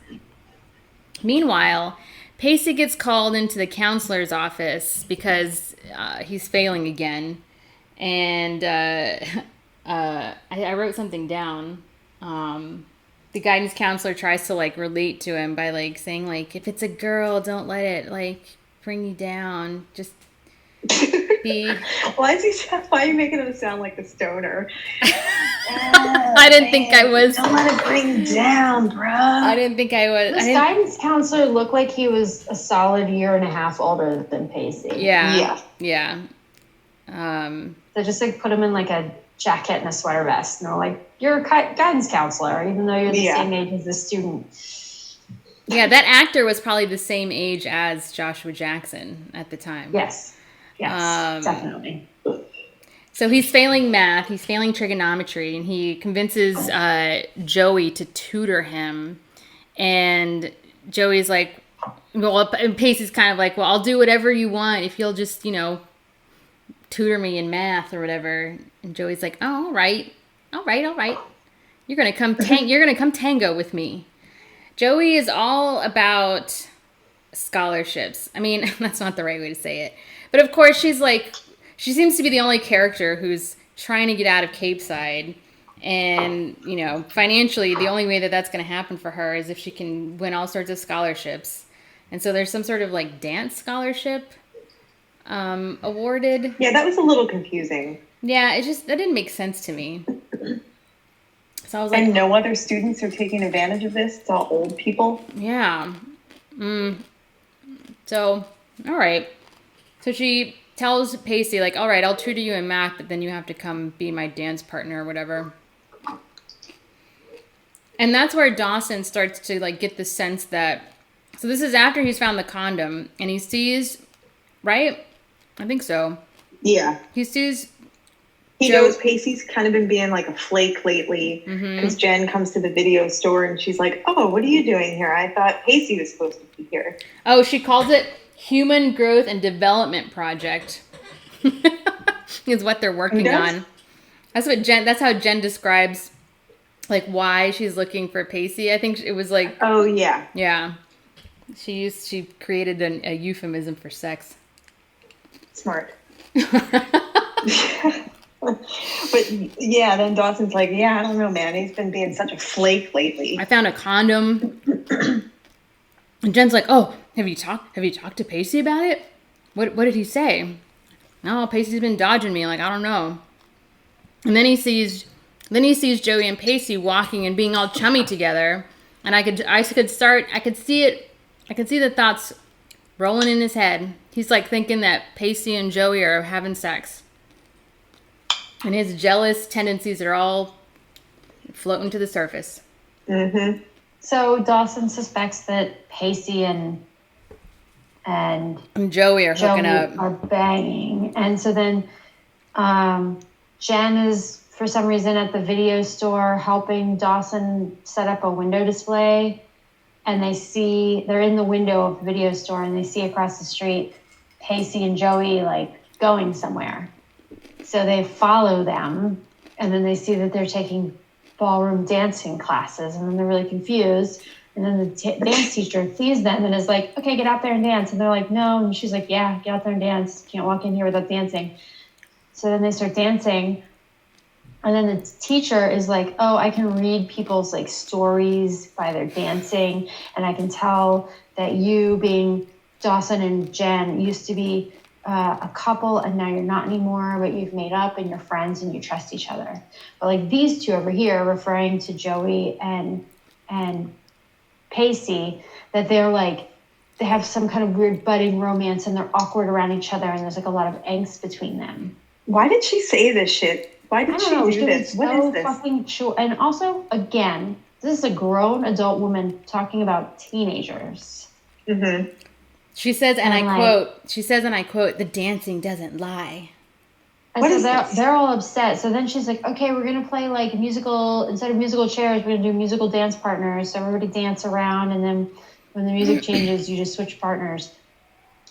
[SPEAKER 1] Meanwhile, Pacey gets called into the counselor's office because he's failing again. And I wrote something down. The guidance counselor tries to, like, relate to him by, like, saying, like, if it's a girl, don't let it, like, bring you down. Just be...
[SPEAKER 3] Why are you making him sound like a stoner?
[SPEAKER 1] I didn't think I was.
[SPEAKER 3] Don't let it bring you down, bro.
[SPEAKER 1] I didn't think I was.
[SPEAKER 2] This guidance counselor looked like he was a solid year and a half older than Pacey.
[SPEAKER 1] Yeah.
[SPEAKER 2] They just like put him in like a jacket and a sweater vest, and they're like, "You're a guidance counselor, even though you're the same age as the student."
[SPEAKER 1] Yeah, that actor was probably the same age as Joshua Jackson at the time.
[SPEAKER 2] Yes, definitely.
[SPEAKER 1] So he's failing math, he's failing trigonometry, and he convinces Joey to tutor him. And Joey's like, well, and Pacey's kind of like, well, I'll do whatever you want if you'll just, tutor me in math or whatever. And Joey's like, oh, all right. You're gonna come tango with me. Joey is all about scholarships. I mean, that's not the right way to say it. But of course, she seems to be the only character who's trying to get out of Cape Side. And, financially, the only way that that's going to happen for her is if she can win all sorts of scholarships. And so there's some sort of, like, dance scholarship awarded.
[SPEAKER 3] Yeah, that was a little confusing.
[SPEAKER 1] Yeah, that didn't make sense to me. So I was like...
[SPEAKER 3] And no other students are taking advantage of this? It's all old people?
[SPEAKER 1] Yeah. So, all right. So she tells Pacey, like, all right, I'll tutor you in math, but then you have to come be my dance partner or whatever. And that's where Dawson starts to, like, get the sense that... So this is after he's found the condom, and he sees... Right? I think so.
[SPEAKER 3] Yeah.
[SPEAKER 1] He sees...
[SPEAKER 3] He knows Pacey's kind of been being, like, a flake lately, because Jen comes to the video store, and she's like, oh, what are you doing here? I thought Pacey was supposed to be here.
[SPEAKER 1] Oh, she calls it Human Growth and Development Project. Is what they're working on. That's how Jen describes, like, why she's looking for Pacey. I think it was like...
[SPEAKER 3] Oh, yeah.
[SPEAKER 1] Yeah. She created a euphemism for sex.
[SPEAKER 3] Smart. But, yeah, then Dawson's like, yeah, I don't know, man. He's been being such a flake lately.
[SPEAKER 1] I found a condom. And Jen's like, oh, have you talked to Pacey about it? What did he say? No, Pacey's been dodging me. Like, I don't know. And then he sees Joey and Pacey walking and being all chummy together. And I could see the thoughts rolling in his head. He's like thinking that Pacey and Joey are having sex. And his jealous tendencies are all floating to the surface.
[SPEAKER 3] Mm-hmm.
[SPEAKER 2] So Dawson suspects that Pacey and
[SPEAKER 1] Joey are hooking up.
[SPEAKER 2] Are banging. And so then Jen is, for some reason, at the video store helping Dawson set up a window display. And they're in the window of the video store, and they see across the street Pacey and Joey like going somewhere. So they follow them, and then they see that they're taking ballroom dancing classes, and then they're really confused. And then the dance teacher sees them and is like, okay, get out there and dance. And they're like, no. And she's like, yeah, get out there and dance. Can't walk in here without dancing. So then they start dancing. And then the teacher is like, oh, I can read people's like stories by their dancing. And I can tell that you, being Dawson and Jen, used to be a couple, and now you're not anymore, but you've made up and you're friends and you trust each other. But like these two over here, referring to Joey and Pacey, that they're like, they have some kind of weird budding romance and they're awkward around each other, and there's like a lot of angst between them.
[SPEAKER 3] Why did she say this shit? Why did she do this? What is this?
[SPEAKER 2] Fucking sure. And also, again, this is a grown adult woman talking about teenagers.
[SPEAKER 3] Mm-hmm.
[SPEAKER 1] She says, and I quote, the dancing doesn't lie.
[SPEAKER 2] And so they're all upset. So then she's like, okay, we're going to play like instead of musical chairs, we're going to do musical dance partners. So everybody dance around, and then when the music changes, you just switch partners.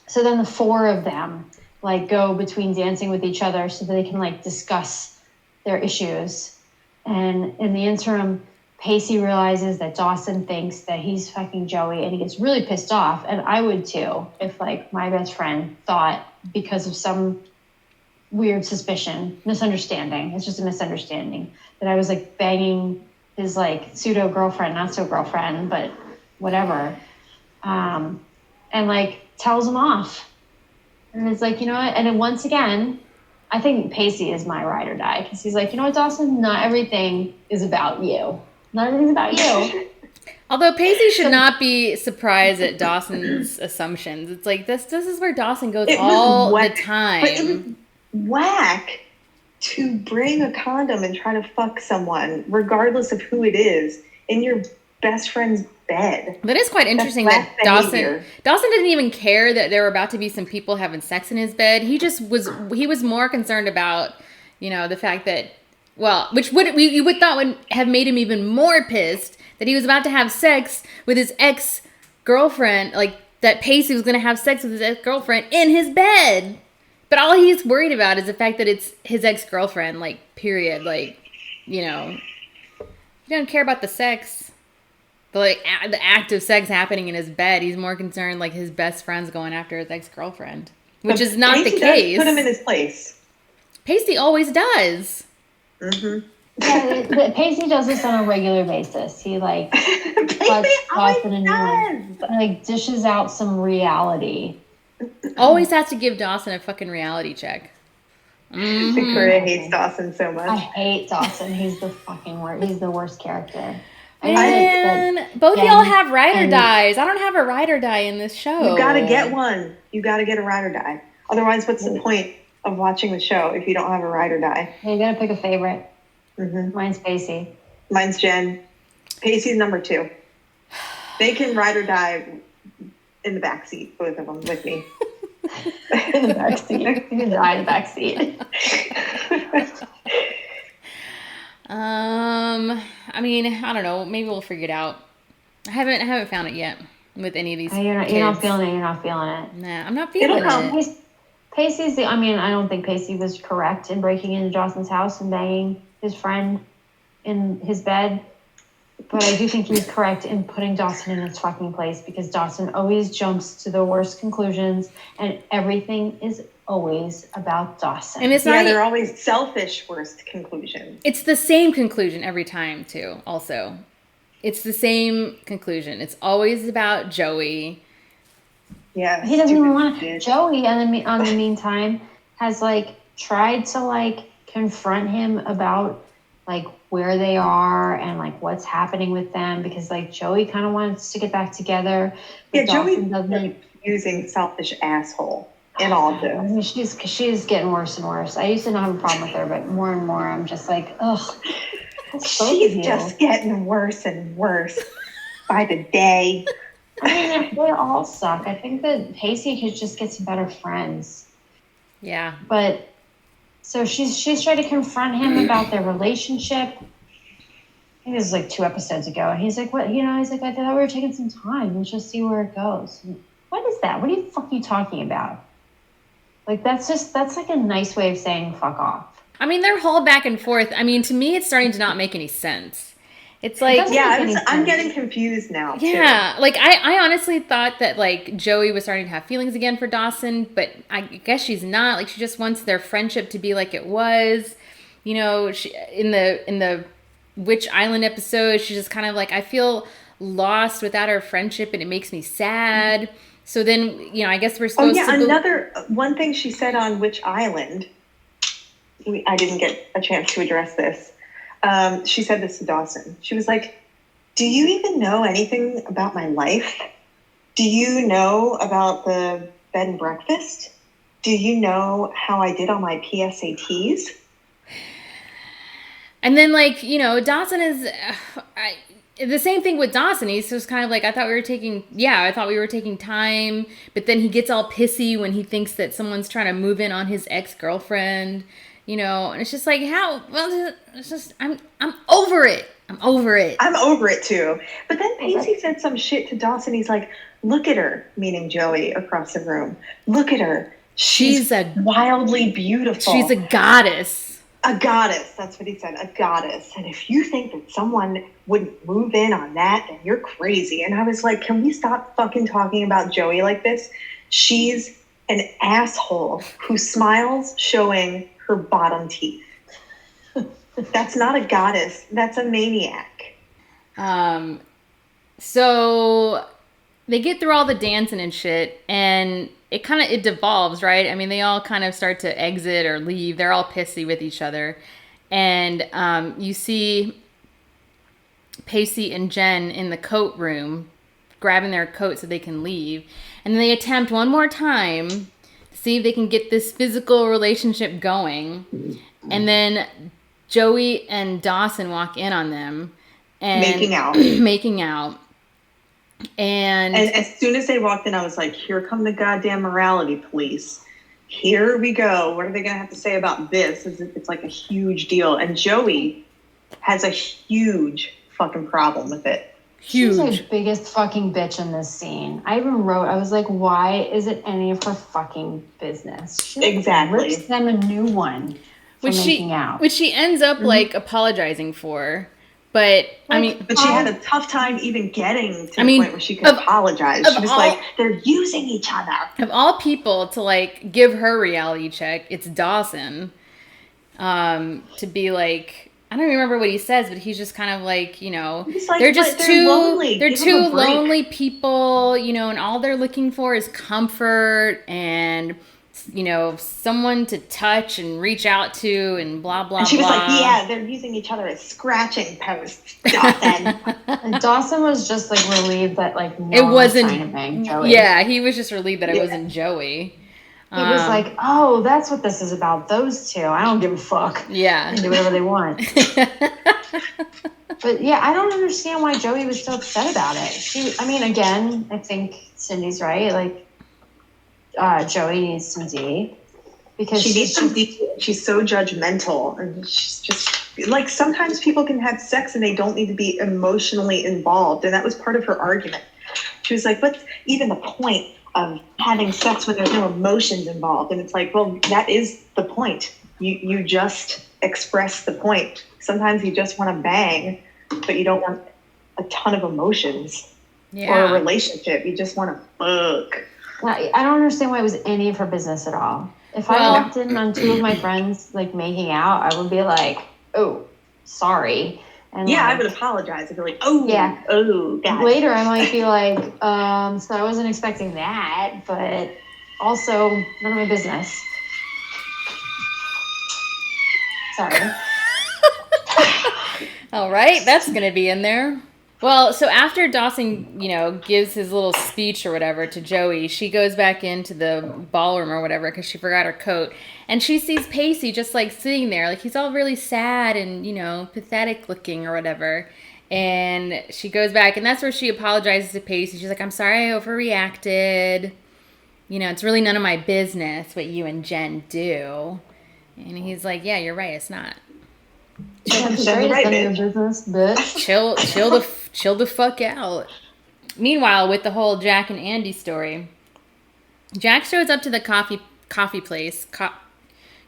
[SPEAKER 2] So then the four of them like go between dancing with each other so that they can like discuss their issues. And in the interim, Pacey realizes that Dawson thinks that he's fucking Joey, and he gets really pissed off. And I would too, if like my best friend thought, because of some weird misunderstanding, it's just a misunderstanding, that I was like banging his like pseudo girlfriend, not so girlfriend, but whatever. And like tells him off. And it's like, you know what? And then once again, I think Pacey is my ride or die, because he's like, you know what, Dawson? Not everything is about you. Not everything's about you.
[SPEAKER 1] Although Pacey should not be surprised at Dawson's assumptions. It's like this is where Dawson goes all the time.
[SPEAKER 3] But it was whack to bring a condom and try to fuck someone, regardless of who it is, in your best friend's bed.
[SPEAKER 1] That is quite interesting that Dawson didn't even care that there were about to be some people having sex in his bed. He was more concerned about, the fact that, which you would thought would have made him even more pissed, that he was about to have sex with his ex-girlfriend, like that Pacey was going to have sex with his ex-girlfriend in his bed. But all he's worried about is the fact that it's his ex-girlfriend, like, period. Like, he doesn't care about the sex. But, like, the act of sex happening in his bed, he's more concerned, like, his best friend's going after his ex-girlfriend. Which is not the case.
[SPEAKER 3] Put him in his place.
[SPEAKER 1] Pacey always does.
[SPEAKER 3] Mm-hmm.
[SPEAKER 2] Yeah, Pacey does this on a regular basis. He, like, dishes out some reality.
[SPEAKER 3] Always
[SPEAKER 1] has to give Dawson a fucking reality check. Mm-hmm.
[SPEAKER 3] Victoria hates Dawson so much.
[SPEAKER 2] I hate Dawson. He's the fucking worst. He's the worst character.
[SPEAKER 1] Man, both y'all have ride or dies. I don't have a ride or die in this show.
[SPEAKER 3] You gotta get one. You gotta get a ride or die. Otherwise, what's the point of watching the show if you don't have a ride or die?
[SPEAKER 2] You gotta pick a favorite.
[SPEAKER 3] Mm-hmm.
[SPEAKER 2] Mine's Pacey.
[SPEAKER 3] Mine's Jen. Pacey's number 2. They can ride or die in the backseat, both of them, with me.
[SPEAKER 2] In the backseat. You can die in the backseat.
[SPEAKER 1] I mean, I don't know. Maybe we'll figure it out. I haven't found it yet with any of these.
[SPEAKER 2] You're not feeling it. You're not feeling it.
[SPEAKER 1] Nah, I'm not feeling it.
[SPEAKER 2] Pacey's I don't think Pacey was correct in breaking into Dawson's house and banging his friend in his bed. But I do think he's correct in putting Dawson in his fucking place, because Dawson always jumps to the worst conclusions, and everything is always about Dawson.
[SPEAKER 1] And
[SPEAKER 3] they're always selfish worst conclusions.
[SPEAKER 1] It's the same conclusion every time too, also. It's the same conclusion. It's always about Joey.
[SPEAKER 3] Yeah.
[SPEAKER 2] He doesn't even want to. Joey, on the meantime, has tried to confront him about like where they are and like what's happening with them, because like Joey kind of wants to get back together.
[SPEAKER 3] Yeah, Joey's a confusing, selfish asshole in all of this.
[SPEAKER 2] I mean, she's getting worse and worse. I used to not have a problem with her, but more and more I'm just like, ugh.
[SPEAKER 3] She's just getting worse and worse by the day.
[SPEAKER 2] I mean, they all suck. I think that Pacey could just get some better friends.
[SPEAKER 1] Yeah.
[SPEAKER 2] But so she's tried to confront him about their relationship. I think it was like 2 episodes ago. And he's like, what, he's like, I thought we were taking some time. Let's just see where it goes. What is that? What are you fucking talking about? Like, that's like a nice way of saying fuck off.
[SPEAKER 1] I mean, their whole back and forth. I mean, to me, it's starting to not make any sense. It's like,
[SPEAKER 3] I'm getting confused now.
[SPEAKER 1] Yeah, too. Like I honestly thought that like Joey was starting to have feelings again for Dawson, but I guess she's not. Like she just wants their friendship to be like it was. She in the Witch Island episode, she's just kind of like, I feel lost without our friendship, and it makes me sad. Mm-hmm. So then, I guess we're supposed to.
[SPEAKER 3] Another one thing she said on Witch Island. I didn't get a chance to address this. She said this to Dawson. She was like, do you even know anything about my life? Do you know about the bed and breakfast? Do you know how I did on my PSATs?
[SPEAKER 1] And then, Dawson is... the same thing with Dawson. He's just kind of like, I thought we were taking time. But then he gets all pissy when he thinks that someone's trying to move in on his ex-girlfriend. And it's just like, how? Well, it's just, I'm over it. I'm over it
[SPEAKER 3] too. But then Pacey said some shit to Dawson. He's like, look at her, meaning Joey across the room. Look at her. She's wildly beautiful.
[SPEAKER 1] She's a goddess.
[SPEAKER 3] A goddess. That's what he said. A goddess. And if you think that someone wouldn't move in on that, then you're crazy. And I was like, can we stop fucking talking about Joey like this? She's an asshole who smiles showing her bottom teeth. That's not a goddess. That's a maniac.
[SPEAKER 1] So they get through all the dancing and shit, and it devolves, right? I mean, they all kind of start to exit or leave. They're all pissy with each other. And you see Pacey and Jen in the coat room grabbing their coat so they can leave. And then they attempt one more time see if they can get this physical relationship going. And then Joey and Dawson walk in on them and making out. And
[SPEAKER 3] as soon as they walked in, I was like, here come the goddamn morality police. Here we go. What are they going to have to say about this? It's like a huge deal. And Joey has a huge fucking problem with it.
[SPEAKER 2] Huge. She's the biggest fucking bitch in this scene. I was like, why is it any of her fucking business? She
[SPEAKER 3] exactly.
[SPEAKER 2] Rips them a new one for making out.
[SPEAKER 1] Which she ends up apologizing for. But
[SPEAKER 3] but she had a tough time even getting to the point where she could apologize. She was like, they're using each other.
[SPEAKER 1] Of all people to give her reality check, it's Dawson. To be like, I don't remember what he says, but he's just kind of like, they're just they're two lonely people, and all they're looking for is comfort and, someone to touch and reach out to and blah, blah, blah.
[SPEAKER 3] And she was like, yeah, they're using each other as scratching posts, Dawson.
[SPEAKER 2] And Dawson was just relieved that no one was trying to bang Joey.
[SPEAKER 1] Yeah, he was just relieved that it wasn't Joey.
[SPEAKER 2] He was like, oh, that's what this is about, those two. I don't give a fuck.
[SPEAKER 1] Yeah.
[SPEAKER 2] They can do whatever they want. But, yeah, I don't understand why Joey was so upset about it. Again, I think Cindy's right. Joey needs some D. Because
[SPEAKER 3] she needs some D. She's so judgmental. And she's just, sometimes people can have sex and they don't need to be emotionally involved. And that was part of her argument. She was like, what's even the point of having sex when there's no emotions involved? And it's like, well, that is the point. You just express the point. Sometimes you just want to bang, but you don't want a ton of emotions or a relationship. You just want to fuck.
[SPEAKER 2] I don't understand why it was any of her business at all. If I walked in on two of my friends making out, I would be like, oh, sorry. And
[SPEAKER 3] I would apologize. I'd be like, oh, yeah. Oh, God.
[SPEAKER 2] Later, I might be like, so I wasn't expecting that, but also none of my business. Sorry.
[SPEAKER 1] All right, that's going to be in there. Well, so after Dawson, gives his little speech or whatever to Joey, she goes back into the ballroom or whatever because she forgot her coat. And she sees Pacey just like sitting there. Like he's all really sad and, pathetic looking or whatever. And she goes back and that's where she apologizes to Pacey. She's like, I'm sorry I overreacted. It's really none of my business what you and Jen do. And he's like, yeah, you're right. It's not.
[SPEAKER 2] Your business, bitch.
[SPEAKER 1] Chill the fuck out. Meanwhile, with the whole Jack and Andy story, Jack shows up to the coffee place.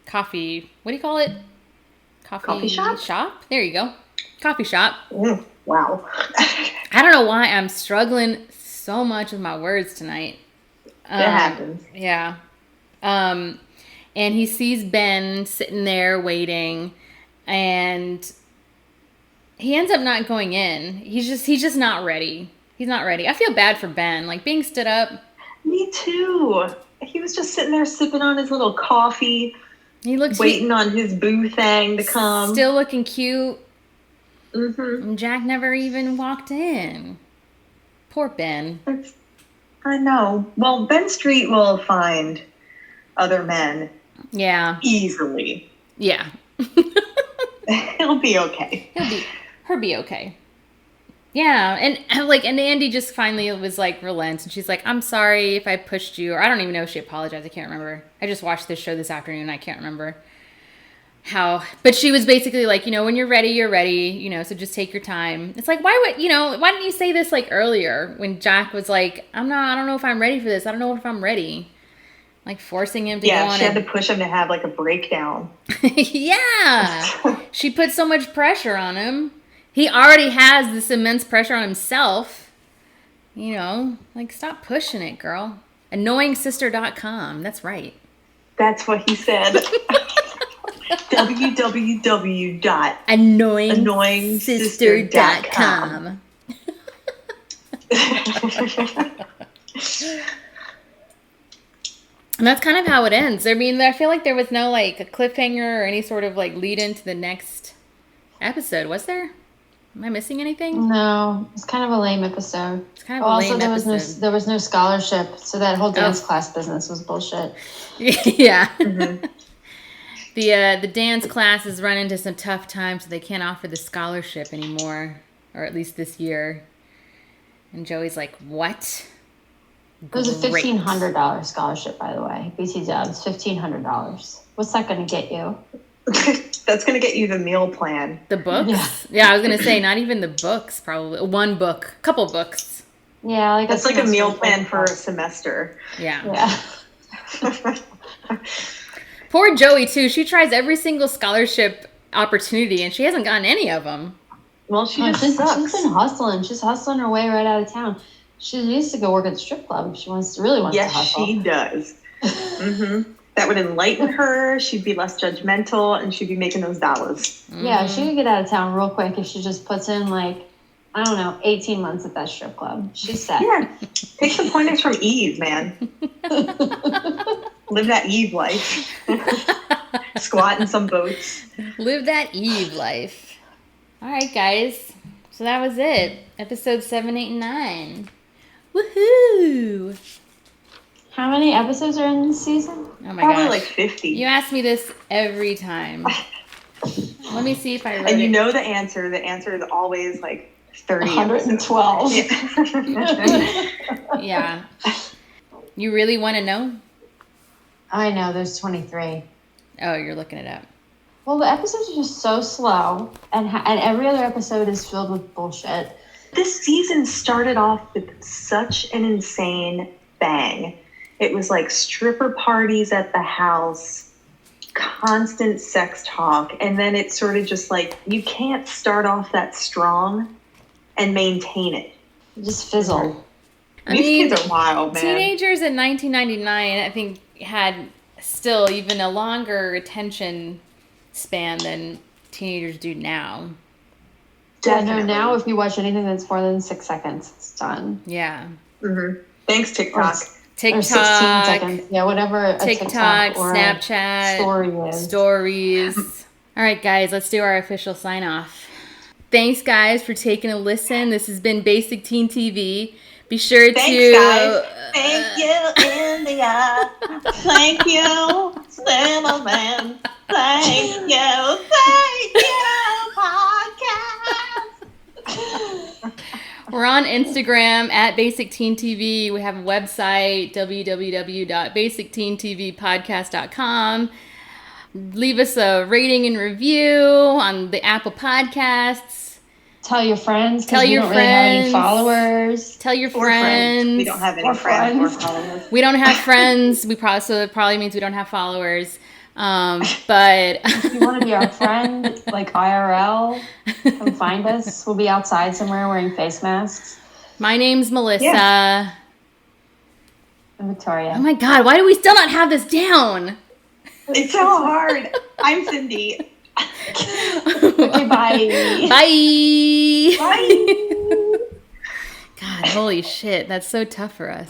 [SPEAKER 1] Coffee. What do you call it?
[SPEAKER 3] Coffee shop?
[SPEAKER 1] Shop? There you go. Coffee shop.
[SPEAKER 3] Wow.
[SPEAKER 1] I don't know why I'm struggling so much with my words tonight.
[SPEAKER 3] It happens.
[SPEAKER 1] Yeah. And he sees Ben sitting there waiting. And he ends up not going in. He's just not ready. He's not ready. I feel bad for Ben. Like being stood up.
[SPEAKER 3] Me too. He was just sitting there sipping on his little coffee.
[SPEAKER 1] He looks
[SPEAKER 3] waiting on his boo thing to come.
[SPEAKER 1] Still looking cute.
[SPEAKER 3] Mm-hmm.
[SPEAKER 1] And Jack never even walked in. Poor Ben.
[SPEAKER 3] I know. Well, Ben Street will find other men.
[SPEAKER 1] Yeah.
[SPEAKER 3] Easily.
[SPEAKER 1] Yeah.
[SPEAKER 3] He'll be okay.
[SPEAKER 1] Her be okay. Yeah, and Andy just finally was like relents, and she's like, "I'm sorry if I pushed you," or I don't even know if she apologized. I can't remember. I just watched this show this afternoon. I can't remember how, but she was basically like, when you're ready, you're ready. So just take your time. It's like, why didn't you say this like earlier when Jack was like, I don't know if I'm ready for this. I don't know if I'm ready. Like forcing him to go on.
[SPEAKER 3] Yeah, she had to push him to have like a breakdown.
[SPEAKER 1] Yeah. She put so much pressure on him. He already has this immense pressure on himself. Stop pushing it, girl. Annoyingsister.com. That's right.
[SPEAKER 3] That's what he said.
[SPEAKER 1] www.annoyingsister.com. And that's kind of how it ends. I mean, I feel like there was no like a cliffhanger or any sort of like lead into the next episode. Was there? Am I missing anything?
[SPEAKER 2] No, it's kind of a lame episode.
[SPEAKER 1] It's kind of a lame
[SPEAKER 2] episode. There was no scholarship, so that whole dance class business was bullshit.
[SPEAKER 1] Yeah. Mm-hmm. The dance class has run into some tough times, so they can't offer the scholarship anymore, or at least this year. And Joey's like, "What?"
[SPEAKER 2] It was a $1,500 scholarship, by the way. BT Dubs, $1,500. What's that going to get you?
[SPEAKER 3] That's going to get you the meal plan.
[SPEAKER 1] The books? Yeah, I was going to say, not even the books, probably. One book. Couple books.
[SPEAKER 2] Yeah.
[SPEAKER 3] That's like a meal plan for a semester.
[SPEAKER 1] Yeah. Poor Joey, too. She tries every single scholarship opportunity, and she hasn't gotten any of them.
[SPEAKER 3] Well, she's
[SPEAKER 2] been hustling. She's hustling her way right out of town. She needs to go work at the strip club. She really wants to hustle.
[SPEAKER 3] Yes, she does. Mm-hmm. That would enlighten her. She'd be less judgmental, and she'd be making those dollars.
[SPEAKER 2] Mm-hmm. Yeah, she could get out of town real quick if she just puts in, 18 months at that strip club. She's set.
[SPEAKER 3] Yeah, take some pointers from Eve, man. Live that Eve life. Squat in some boats.
[SPEAKER 1] Live that Eve life. All right, guys. So that was it. Episode 7, 8, and 9. Woohoo!
[SPEAKER 2] How many episodes are in this season?
[SPEAKER 1] Oh my
[SPEAKER 3] Probably
[SPEAKER 1] gosh.
[SPEAKER 3] like 50.
[SPEAKER 1] You ask me this every time. Let me see if I wrote
[SPEAKER 3] and
[SPEAKER 1] it.
[SPEAKER 3] You know the answer. The answer is always like 30
[SPEAKER 2] 112.
[SPEAKER 1] Yeah. You really want to know?
[SPEAKER 2] I know, there's 23.
[SPEAKER 1] Oh, you're looking it up.
[SPEAKER 2] Well, the episodes are just so slow, and every other episode is filled with bullshit.
[SPEAKER 3] This season started off with such an insane bang. It was like stripper parties at the house, constant sex talk, and then it's sort of just like, you can't start off that strong and maintain it.
[SPEAKER 2] It just fizzled.
[SPEAKER 3] These kids are wild, man.
[SPEAKER 1] Teenagers in 1999, I think, had still even a longer attention span than teenagers do now.
[SPEAKER 3] Definitely.
[SPEAKER 2] Yeah, no, now if you watch anything that's more than 6 seconds, it's done.
[SPEAKER 1] Yeah.
[SPEAKER 3] Mm-hmm. Thanks, TikTok.
[SPEAKER 2] Or 16 seconds. Yeah, whatever a
[SPEAKER 1] TikTok
[SPEAKER 2] or
[SPEAKER 1] Snapchat,
[SPEAKER 2] story is.
[SPEAKER 1] Stories. All right, guys, let's do our official sign-off. Thanks, guys, for taking a listen. This has been Basic Teen TV. Be sure
[SPEAKER 3] Thanks,
[SPEAKER 1] to...
[SPEAKER 3] guys. Thank you, India. Thank you, Cinnamon. Thank you, podcast.
[SPEAKER 1] We're on Instagram at Basic Teen TV. We have a website, www.basicteentvpodcast.com. Leave us a rating and review on the Apple Podcasts.
[SPEAKER 2] Tell your friends.
[SPEAKER 1] Tell your friends.
[SPEAKER 2] Really have any followers.
[SPEAKER 1] Tell your friends.
[SPEAKER 3] We don't have any friends or followers.
[SPEAKER 1] We don't have friends. So it probably means we don't have followers. But
[SPEAKER 2] if you want to be our friend, like IRL, come find us. We'll be outside somewhere wearing face masks.
[SPEAKER 1] My name's Melissa. Yeah.
[SPEAKER 2] I'm Victoria.
[SPEAKER 1] Oh my God, why do we still not have this down?
[SPEAKER 3] It's so hard. I'm Cindy.
[SPEAKER 2] Okay, bye.
[SPEAKER 1] Bye.
[SPEAKER 3] Bye.
[SPEAKER 1] God, holy shit. That's so tough for us.